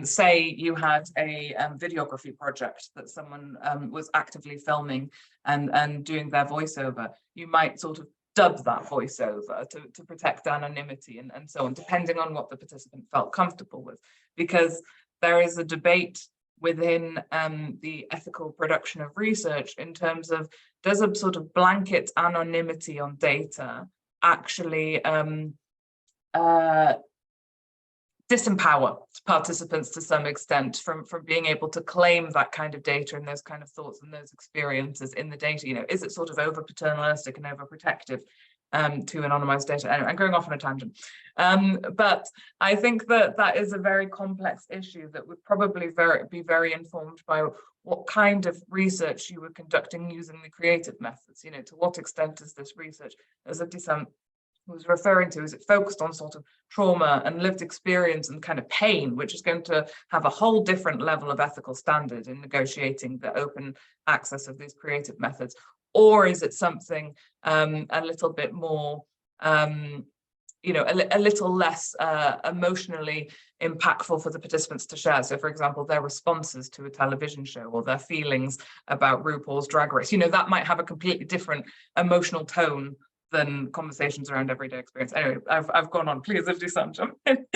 say you had a videography project that someone was actively filming and doing their voiceover. You might sort of dub that voiceover to protect anonymity and so on, depending on what the participant felt comfortable with, because there is a debate within the ethical production of research in terms of, does a sort of blanket anonymity on data actually disempower participants to some extent from being able to claim that kind of data and those kind of thoughts and those experiences in the data? Is it sort of over paternalistic and overprotective to anonymized data? Anyway, I'm going off on a tangent. But I think that is a very complex issue that would probably be very informed by what kind of research you were conducting using the creative methods. To what extent is this research, as Ibtisam was referring to, is it focused on sort of trauma and lived experience and kind of pain, which is going to have a whole different level of ethical standard in negotiating the open access of these creative methods? Or is it something a little bit more, a little less emotionally impactful for the participants to share? So, for example, their responses to a television show or their feelings about RuPaul's Drag Race, that might have a completely different emotional tone than conversations around everyday experience. Anyway, I've gone on. Please, Ibtisam, jump in.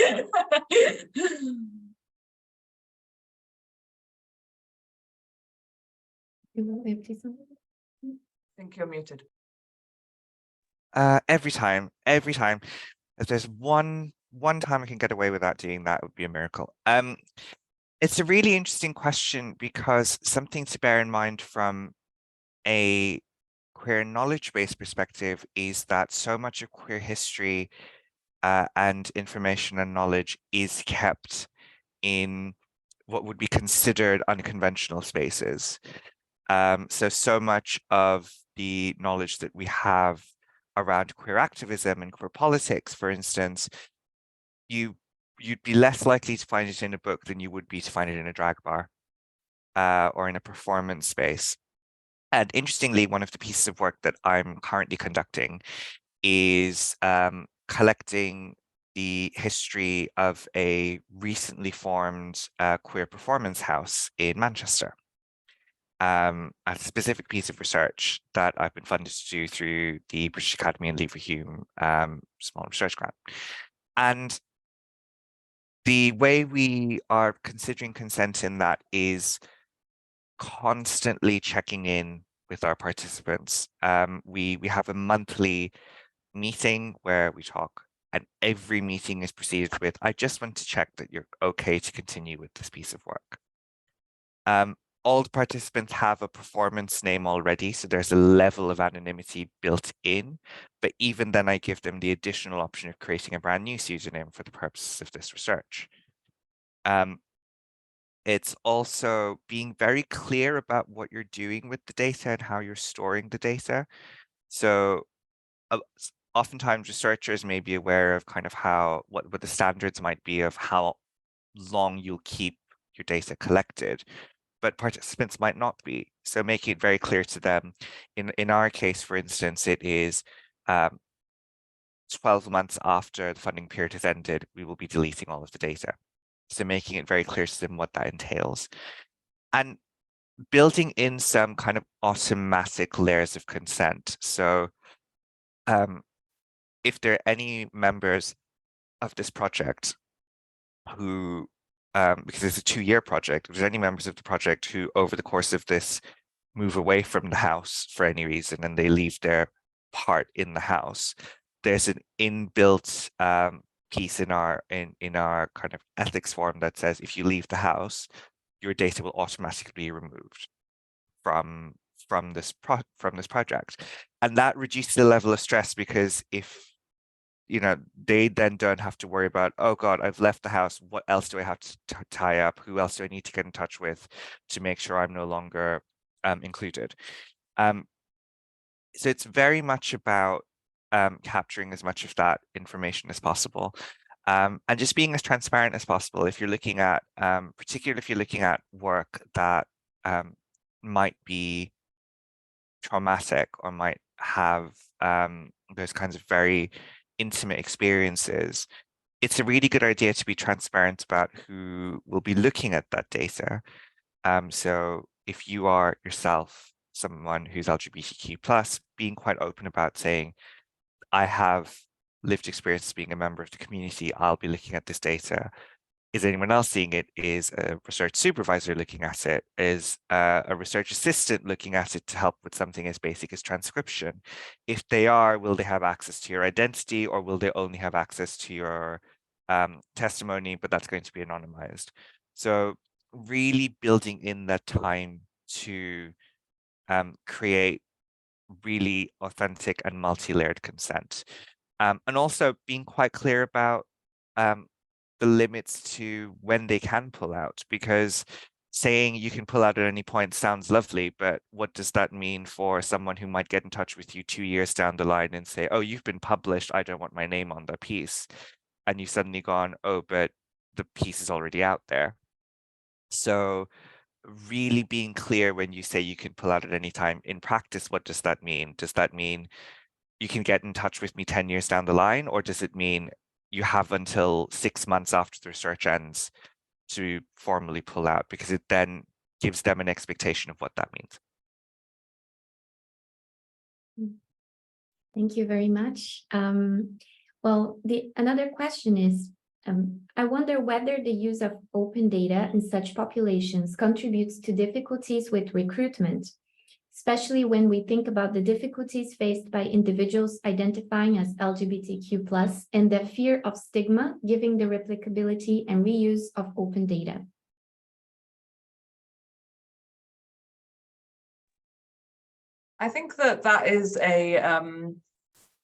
I think you're muted. Every time. If there's one time I can get away without doing that, it would be a miracle. It's a really interesting question, because something to bear in mind from a queer knowledge-based perspective is that so much of queer history and information and knowledge is kept in what would be considered unconventional spaces. So much of the knowledge that we have around queer activism and queer politics, for instance, you'd be less likely to find it in a book than you would be to find it in a drag bar or in a performance space. And interestingly, one of the pieces of work that I'm currently conducting is collecting the history of a recently formed queer performance house in Manchester. A specific piece of research that I've been funded to do through the British Academy and Lever Hume small research grant. And the way we are considering consent in that is constantly checking in with our participants. We have a monthly meeting where we talk, and every meeting is preceded with, I just want to check that you're okay to continue with this piece of work. all the participants have a performance name already, so there's a level of anonymity built in, but even then I give them the additional option of creating a brand new username for the purposes of this research. It's also being very clear about what you're doing with the data and how you're storing the data. So oftentimes researchers may be aware of kind of what the standards might be of how long you'll keep your data collected, but participants might not be. So making it very clear to them, in our case, for instance, it is 12 months after the funding period has ended, we will be deleting all of the data. So making it very clear to them what that entails. And building in some kind of automatic layers of consent. So if there are any members of this project who, because it's a 2-year project, if there's any members of the project who over the course of this move away from the house for any reason and they leave their part in the house, there's an inbuilt piece in our kind of ethics form that says if you leave the house, your data will automatically be removed from this project, and that reduces the level of stress, because if they then don't have to worry about, oh God, I've left the house, what else do I have to tie up, who else do I need to get in touch with to make sure I'm no longer included. So it's very much about capturing as much of that information as possible, and just being as transparent as possible. If you're looking at, particularly if you're looking at work that might be traumatic or might have those kinds of very intimate experiences, it's a really good idea to be transparent about who will be looking at that data. So if you are yourself someone who's LGBTQ+, being quite open about saying, I have lived experience being a member of the community, I'll be looking at this data. Is anyone else seeing it? Is a research supervisor looking at it? Is a research assistant looking at it to help with something as basic as transcription? If they are, will they have access to your identity, or will they only have access to your testimony, but that's going to be anonymized? So really building in that time to create really authentic and multi-layered consent. And also being quite clear about the limits to when they can pull out, because saying you can pull out at any point sounds lovely, but what does that mean for someone who might get in touch with you 2 years down the line and say, oh, you've been published, I don't want my name on the piece. And you've suddenly gone, oh, but the piece is already out there. So really being clear when you say you can pull out at any time. In practice, what does that mean? Does that mean you can get in touch with me 10 years down the line, or does it mean you have until 6 months after the research ends to formally pull out? Because it then gives them an expectation of what that means. Thank you very much. Well, another question is, I wonder whether the use of open data in such populations contributes to difficulties with recruitment, especially when we think about the difficulties faced by individuals identifying as LGBTQ+ and the fear of stigma, given the replicability and reuse of open data. I think that is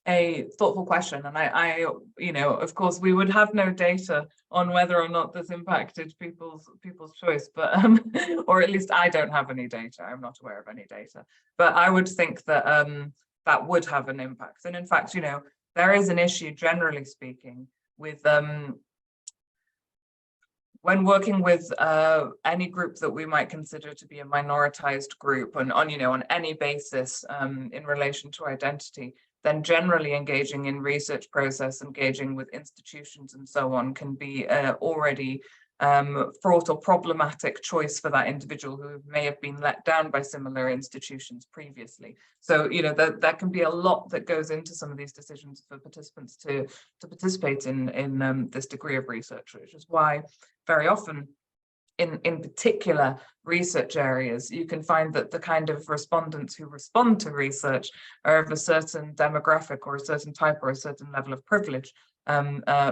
a thoughtful question, and I of course we would have no data on whether or not this impacted people's choice, but or at least I don't have any data. I'm not aware of any data, but I would think that that would have an impact. And in fact, there is an issue, generally speaking, with when working with any group that we might consider to be a minoritized group, and on any basis in relation to identity, then generally engaging in research process, engaging with institutions and so on, can be already fraught or problematic choice for that individual who may have been let down by similar institutions previously. So there can be a lot that goes into some of these decisions for participants to participate in this degree of research, which is why very often in particular research areas, you can find that the kind of respondents who respond to research are of a certain demographic or a certain type or a certain level of privilege,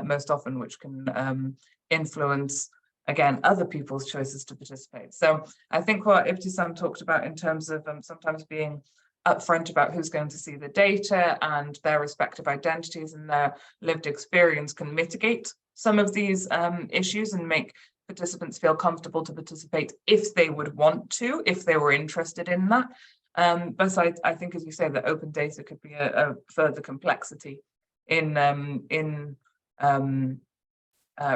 most often, which can influence again, other people's choices to participate. So I think what Ibtisam talked about in terms of sometimes being upfront about who's going to see the data and their respective identities and their lived experience can mitigate some of these issues and make participants feel comfortable to participate if they would want to, if they were interested in that. But I think, as you say, that open data could be a further complexity in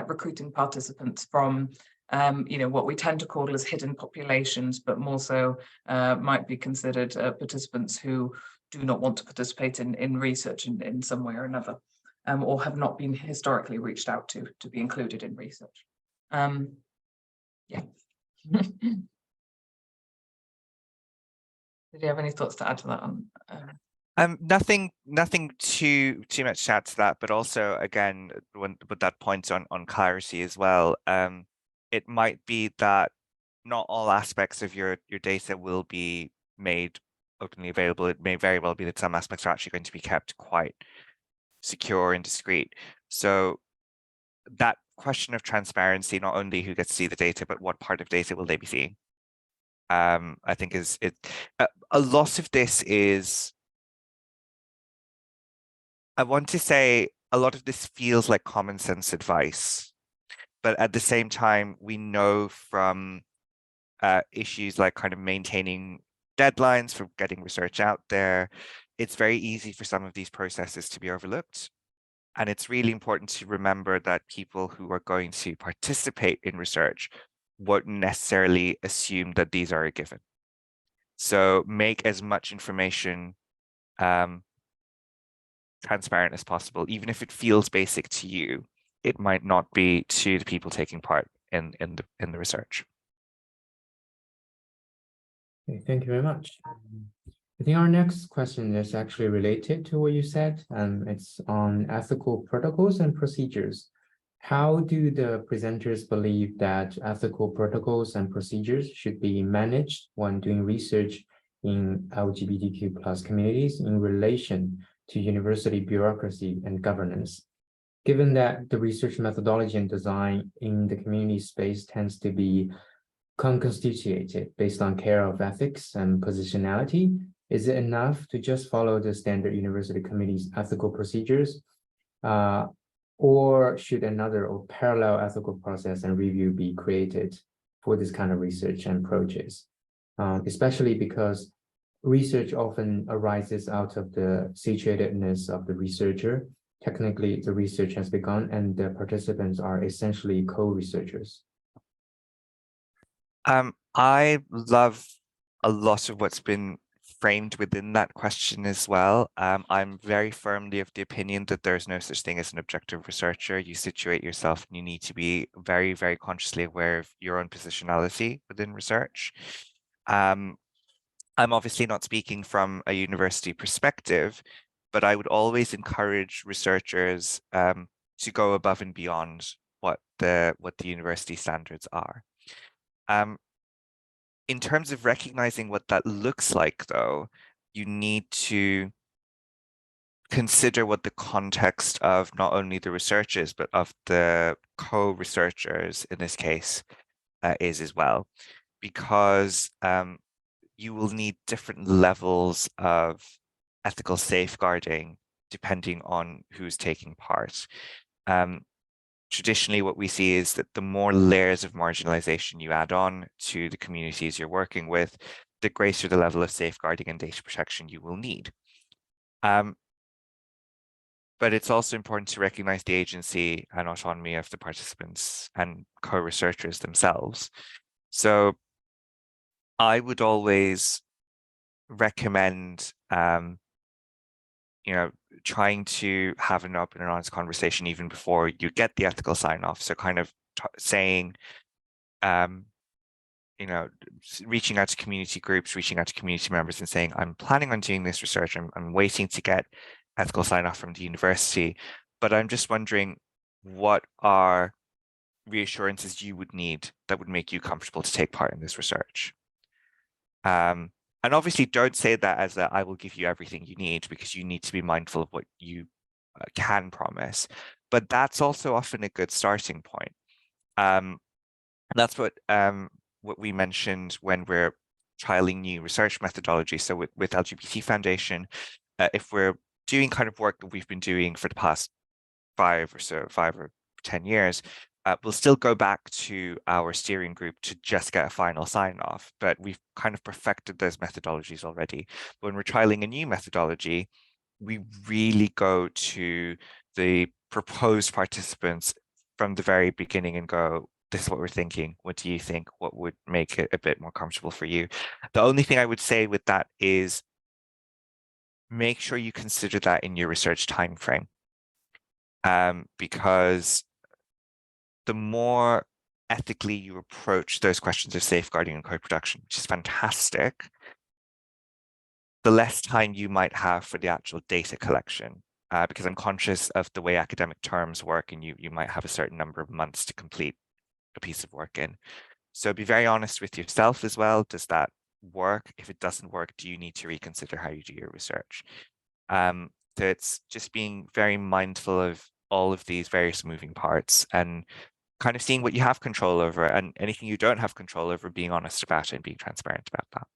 recruiting participants from what we tend to call as hidden populations, but more so might be considered participants who do not want to participate in research in some way or another, or have not been historically reached out to be included in research. Yeah. Did you have any thoughts to add to that? Nothing too much to add to that, but also again, with that point on clarity as well, it might be that not all aspects of your data will be made openly available. It may very well be that some aspects are actually going to be kept quite secure and discreet. So that question of transparency, not only who gets to see the data, but what part of data will they be seeing? I think is a lot of this is, I want to say a lot of this feels like common sense advice, but at the same time, we know from issues like kind of maintaining deadlines for getting research out there, it's very easy for some of these processes to be overlooked. And it's really important to remember that people who are going to participate in research won't necessarily assume that these are a given. So make as much information transparent as possible, even if it feels basic to you. It might not be to the people taking part in the research. Okay, thank you very much. I think our next question is actually related to what you said, and it's on ethical protocols and procedures. How do the presenters believe that ethical protocols and procedures should be managed when doing research in LGBTQ plus communities in relation to university bureaucracy and governance? Given that the research methodology and design in the community space tends to be constituted based on care of ethics and positionality, is it enough to just follow the standard university committee's ethical procedures? Or should another or parallel ethical process and review be created for this kind of research and approaches? Especially because research often arises out of the situatedness of the researcher. Technically, the research has begun and the participants are essentially co-researchers. I love a lot of what's been framed within that question as well. I'm very firmly of the opinion that there's no such thing as an objective researcher. You situate yourself and you need to be very, very consciously aware of your own positionality within research. I'm obviously not speaking from a university perspective, but I would always encourage researchers to go above and beyond what the university standards are. In terms of recognizing what that looks like, though, you need to consider what the context of not only the researchers, but of the co-researchers in this case is as well, because you will need different levels of ethical safeguarding depending on who's taking part. Traditionally, what we see is that the more layers of marginalization you add on to the communities you're working with, the greater the level of safeguarding and data protection you will need. But it's also important to recognize the agency and autonomy of the participants and co-researchers themselves. So I would always recommend trying to have an open and honest conversation even before you get the ethical sign-off. So kind of saying, reaching out to community groups, reaching out to community members and saying, I'm planning on doing this research. I'm waiting to get ethical sign-off from the university, but I'm just wondering what are reassurances you would need that would make you comfortable to take part in this research. And obviously don't say that as I will give you everything you need, because you need to be mindful of what you can promise. But that's also often a good starting point. That's what we mentioned when we're trialing new research methodology. So with LGBT Foundation, if we're doing kind of work that we've been doing for the past 5 or 10 years, we'll still go back to our steering group to just get a final sign off, but we've kind of perfected those methodologies already. But when we're trialing a new methodology, we really go to the proposed participants from the very beginning and go, this is what we're thinking. What do you think? What would make it a bit more comfortable for you? The only thing I would say with that is make sure you consider that in your research timeframe. Because the more ethically you approach those questions of safeguarding and co-production, which is fantastic, the less time you might have for the actual data collection. Because I'm conscious of the way academic terms work, and you might have a certain number of months to complete a piece of work in. So be very honest with yourself as well. Does that work? If it doesn't work, do you need to reconsider how you do your research? So it's just being very mindful of all of these various moving parts and kind of seeing what you have control over, and anything you don't have control over, being honest about it and being transparent about that.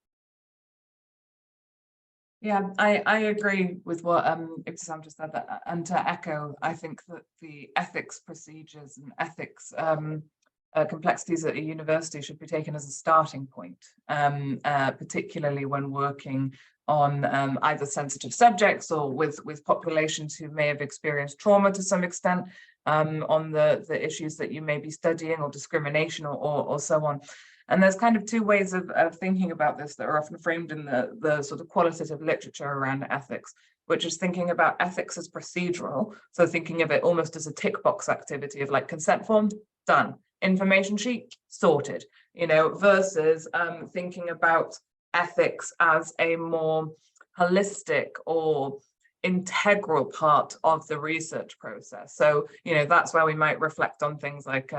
Yeah, I agree with what Ibtisam just said, and to echo, I think that the ethics procedures and ethics complexities at a university should be taken as a starting point, particularly when working on either sensitive subjects or with populations who may have experienced trauma to some extent, on the issues that you may be studying, or discrimination, or so on. And there's kind of two ways of thinking about this that are often framed in the sort of qualitative literature around ethics, which is thinking about ethics as procedural. So thinking of it almost as a tick box activity of like consent form, done, information sheet, sorted, versus thinking about ethics as a more holistic or integral part of the research process. So, that's where we might reflect on things like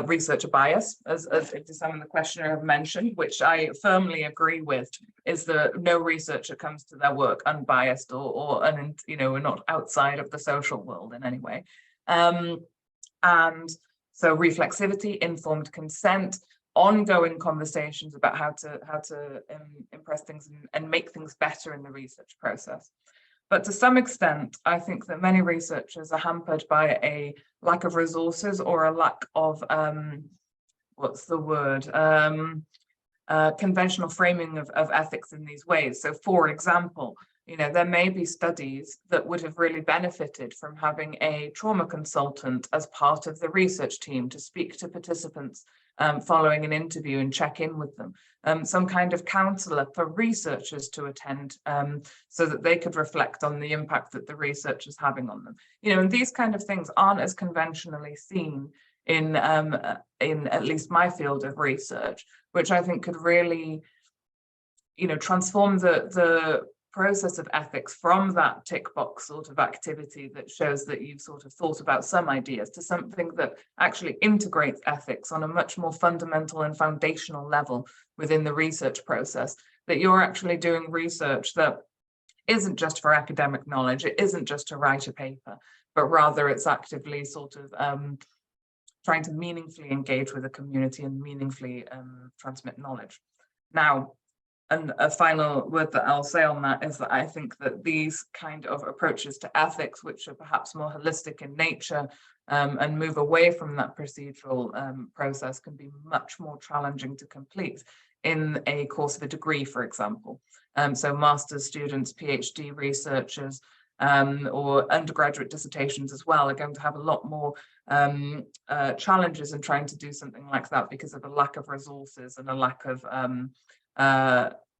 researcher bias, as some of the questioner have mentioned, which I firmly agree with, is that no researcher comes to their work unbiased or we're not outside of the social world in any way. And so reflexivity, informed consent, ongoing conversations about how to impress things and make things better in the research process. But to some extent, I think that many researchers are hampered by a lack of resources or a lack of, conventional framing of ethics in these ways. So for example, there may be studies that would have really benefited from having a trauma consultant as part of the research team to speak to participants following an interview and check in with them. Some kind of counsellor for researchers to attend, so that they could reflect on the impact that the research is having on them. And these kind of things aren't as conventionally seen in at least my field of research, which I think could really, transform the process of ethics from that tick box sort of activity that shows that you've sort of thought about some ideas to something that actually integrates ethics on a much more fundamental and foundational level within the research process, that you're actually doing research that isn't just for academic knowledge, it isn't just to write a paper, but rather it's actively sort of trying to meaningfully engage with the community and meaningfully transmit knowledge. Now, and a final word that I'll say on that is that I think that these kind of approaches to ethics, which are perhaps more holistic in nature, and move away from that procedural process, can be much more challenging to complete in a course of a degree, for example. So master's students, PhD researchers, or undergraduate dissertations as well are going to have a lot more challenges in trying to do something like that because of a lack of resources and a lack of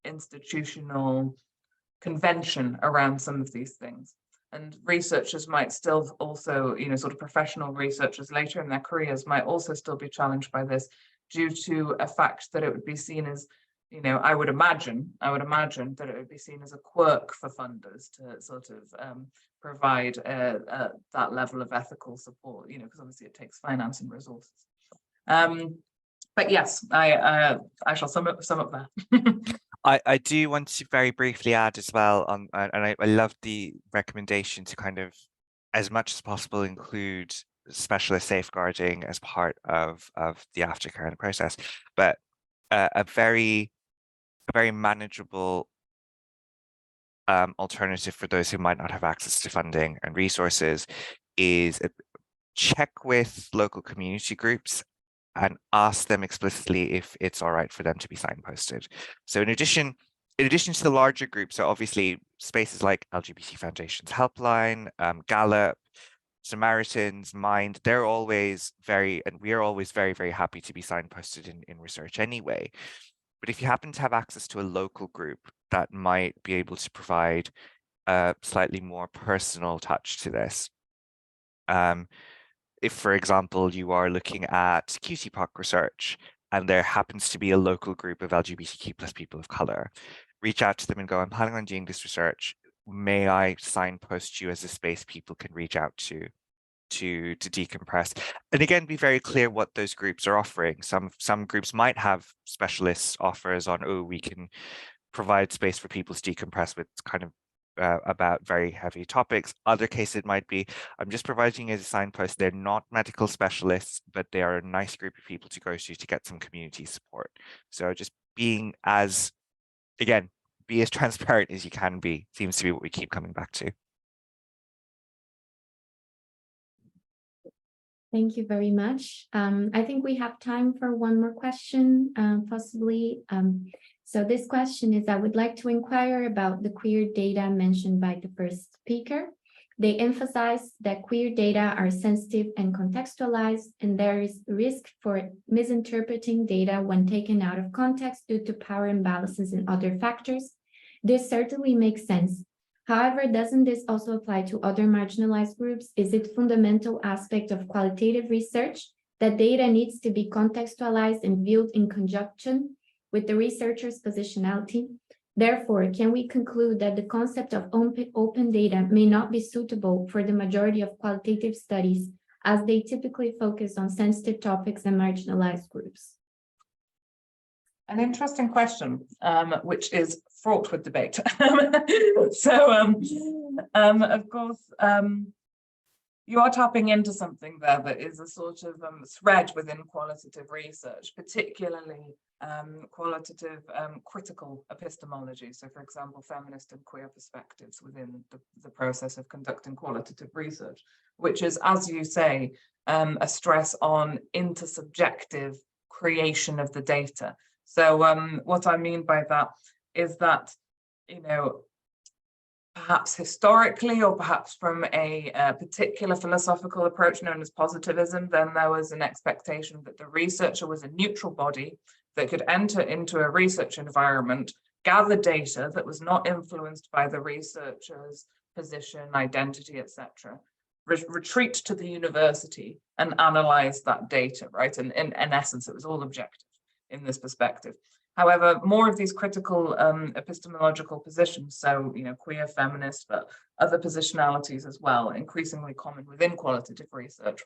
institutional convention around some of these things. And researchers might still also, sort of professional researchers later in their careers might also still be challenged by this due to a fact that it would be seen as, I would imagine that it would be seen as a quirk for funders to sort of provide that level of ethical support, because obviously it takes finance and resources. But yes, I shall sum up that. I do want to very briefly add as well, and I love the recommendation to kind of, as much as possible, include specialist safeguarding as part of the aftercare and the process, but a very manageable alternative for those who might not have access to funding and resources is check with local community groups and ask them explicitly if it's all right for them to be signposted. So in addition to the larger groups, so obviously spaces like LGBT Foundation's Helpline, Gallup, Samaritans, Mind, they're always very, and we are always very, very happy to be signposted in research anyway. But if you happen to have access to a local group that might be able to provide a slightly more personal touch to this, if, for example, you are looking at QTPOC research and there happens to be a local group of LGBTQ plus people of color, reach out to them and go, I'm planning on doing this research. May I signpost you as a space people can reach out to decompress? And again, be very clear what those groups are offering. Some groups might have specialist offers on, oh, we can provide space for people to decompress with kind of about very heavy topics. Other cases it might be, I'm just providing as a signpost. They're not medical specialists, but they are a nice group of people to go to get some community support. So just being as, again, be as transparent as you can be seems to be what we keep coming back to. Thank you very much. I think we have time for one more question, possibly. So this question is, I would like to inquire about the queer data mentioned by the first speaker. They emphasize that queer data are sensitive and contextualized, and there is risk for misinterpreting data when taken out of context due to power imbalances and other factors. This certainly makes sense. However, doesn't this also apply to other marginalized groups? Is it a fundamental aspect of qualitative research that data needs to be contextualized and viewed in conjunction with the researcher's positionality? Therefore, can we conclude that the concept of open data may not be suitable for the majority of qualitative studies, as they typically focus on sensitive topics and marginalized groups? An interesting question, which is fraught with debate. Of course, you are tapping into something there that is a sort of thread within qualitative research, particularly qualitative critical epistemology. So, for example, feminist and queer perspectives within the process of conducting qualitative research, which is, as you say, a stress on intersubjective creation of the data. So what I mean by that is that, you know, perhaps historically, or perhaps from a particular philosophical approach known as positivism, then there was an expectation that the researcher was a neutral body that could enter into a research environment, gather data that was not influenced by the researcher's position, identity, etc., retreat to the university and analyze that data, right? And in essence, it was all objective in this perspective. However, more of these critical epistemological positions, so, you know, queer, feminist, but other positionalities as well, increasingly common within qualitative research,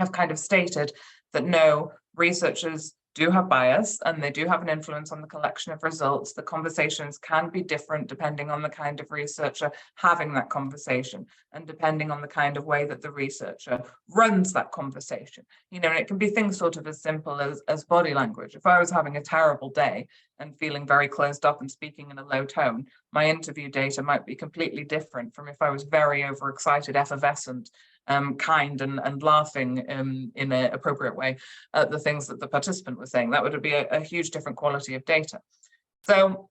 have kind of stated that no, researchers do have bias and they do have an influence on the collection of results. The conversations can be different depending on the kind of researcher having that conversation and depending on the kind of way that the researcher runs that conversation. You know, and it can be things sort of as simple as body language. If I was having a terrible day and feeling very closed up and speaking in a low tone, my interview data might be completely different from if I was very overexcited, effervescent, kind and laughing in an appropriate way at the things that the participant was saying. That would be a huge different quality of data. So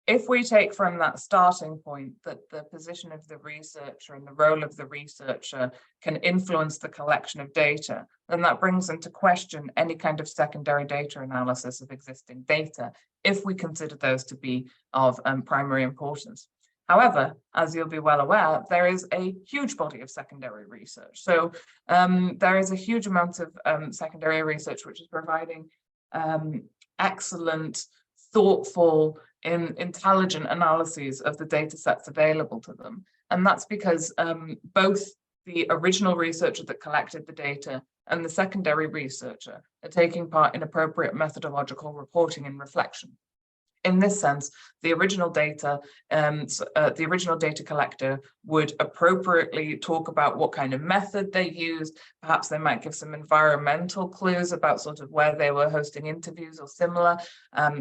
if we take from that starting point that the position of the researcher and the role of the researcher can influence the collection of data, then that brings into question any kind of secondary data analysis of existing data, if we consider those to be of primary importance. However, as you'll be well aware, there is a huge body of secondary research. So there is a huge amount of secondary research which is providing excellent, thoughtful, intelligent analyses of the data sets available to them. And that's because both the original researcher that collected the data and the secondary researcher are taking part in appropriate methodological reporting and reflection. in this sense, the original data collector would appropriately talk about what kind of method they used. Perhaps they might give some environmental clues about sort of where they were hosting interviews or similar.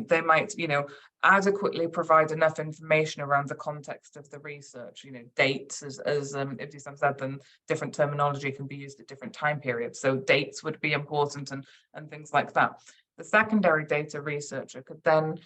They might, adequately provide enough information around the context of the research, dates, as Ibtisam said, then different terminology can be used at different time periods. So dates would be important and things like that. The secondary data researcher could then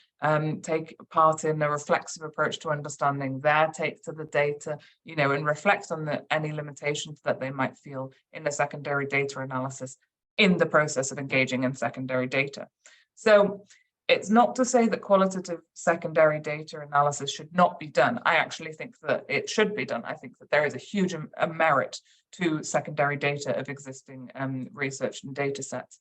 take part in a reflexive approach to understanding their take to the data, and reflect on any limitations that they might feel in a secondary data analysis in the process of engaging in secondary data. So it's not to say that qualitative secondary data analysis should not be done. I actually think that it should be done. I think that there is a huge merit to secondary data of existing research and data sets.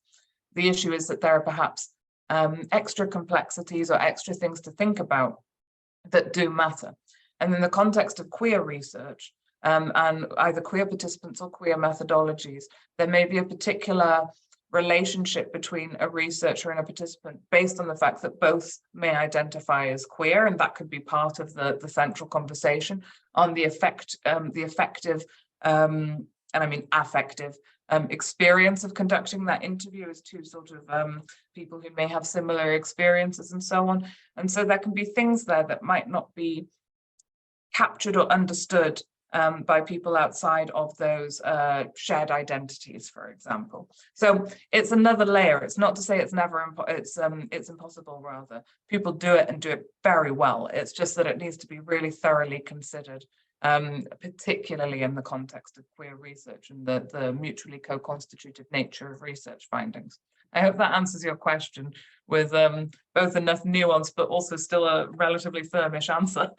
The issue is that there are perhaps extra complexities or extra things to think about that do matter. And in the context of queer research, and either queer participants or queer methodologies, there may be a particular relationship between a researcher and a participant based on the fact that both may identify as queer, and that could be part of the central conversation on the effective, and I mean affective, experience of conducting that interview as two sort of people who may have similar experiences and so on. And so there can be things there that might not be captured or understood by people outside of those shared identities, for example. So it's another layer. It's not to say it's never it's impossible. Rather, people do it and do it very well. It's just that it needs to be really thoroughly considered, particularly in the context of queer research and the mutually co-constitutive nature of research findings. I hope that answers your question with both enough nuance, but also still a relatively firmish answer.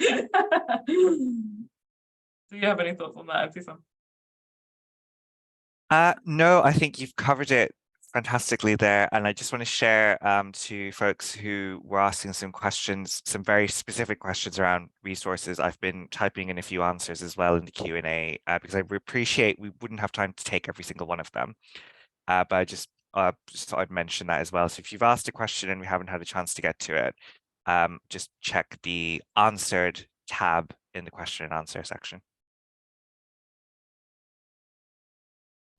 Do you have any thoughts on that, Ibtisam? No, I think you've covered it fantastically there. And I just want to share to folks who were asking some questions, some very specific questions around resources. I've been typing in a few answers as well in the Q&A because I appreciate we wouldn't have time to take every single one of them. But I just thought I'd mention that as well. So if you've asked a question and we haven't had a chance to get to it, just check the answered tab in the question and answer section.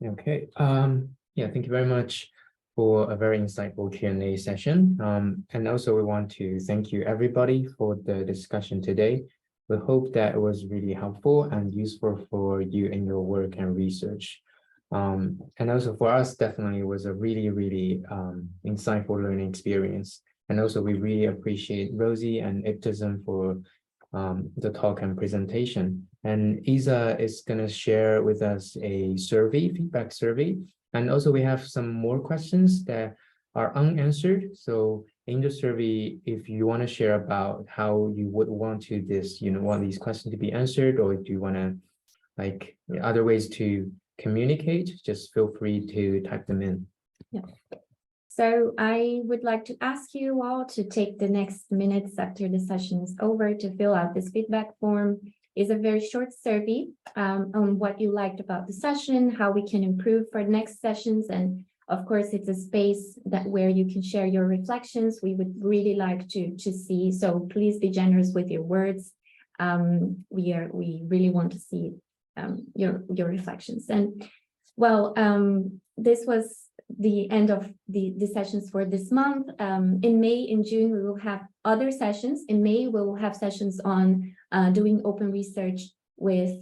Okay. Yeah, thank you very much for a very insightful Q&A session. And also we want to thank you everybody for the discussion today. We hope that it was really helpful and useful for you in your work and research. And also for us, definitely it was a really, really insightful learning experience. And also we really appreciate Rosie and Ibtisam for the talk and presentation. And Isa is going to share with us a survey, feedback survey. And also we have some more questions that are unanswered. So in the survey, if you want to share about how you would want to want these questions to be answered, or do you want to like other ways to communicate, just feel free to type them in. Yeah. So I would like to ask you all to take the next minutes after the session is over to fill out this feedback form. It's a very short survey on what you liked about the session, how we can improve for next sessions. And of course, it's a space where you can share your reflections. We would really like to see, so please be generous with your words. We really want to see your reflections. And well, this was the end of the sessions for this month. In May, in June, we will have other sessions. In May, we will have sessions on doing open research with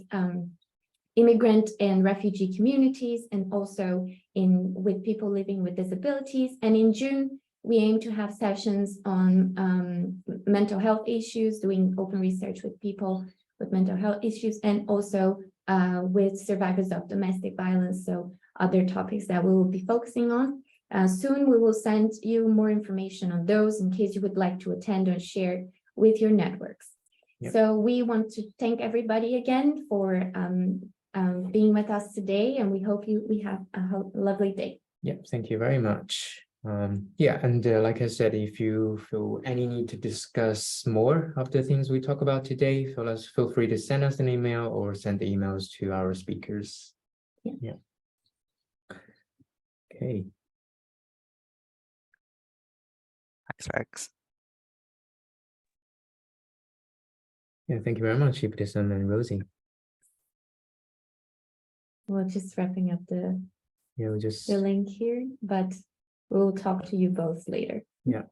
immigrant and refugee communities, and also with people living with disabilities. And in June, we aim to have sessions on mental health issues, doing open research with people with mental health issues, and also with survivors of domestic violence. So other topics that we will be focusing on. Soon we will send you more information on those in case you would like to attend or share with your networks. Yep. So we want to thank everybody again for being with us today, and we hope we have a lovely day. Yep, thank you very much. Yeah, and like I said, if you feel any need to discuss more of the things we talk about today, feel free to send us an email or send the emails to our speakers. Yeah. Okay. Thanks. Yeah, thank you very much, Ibtisam and Rosie. We're just wrapping up the We'll just, link here, but we'll talk to you both later. yeah.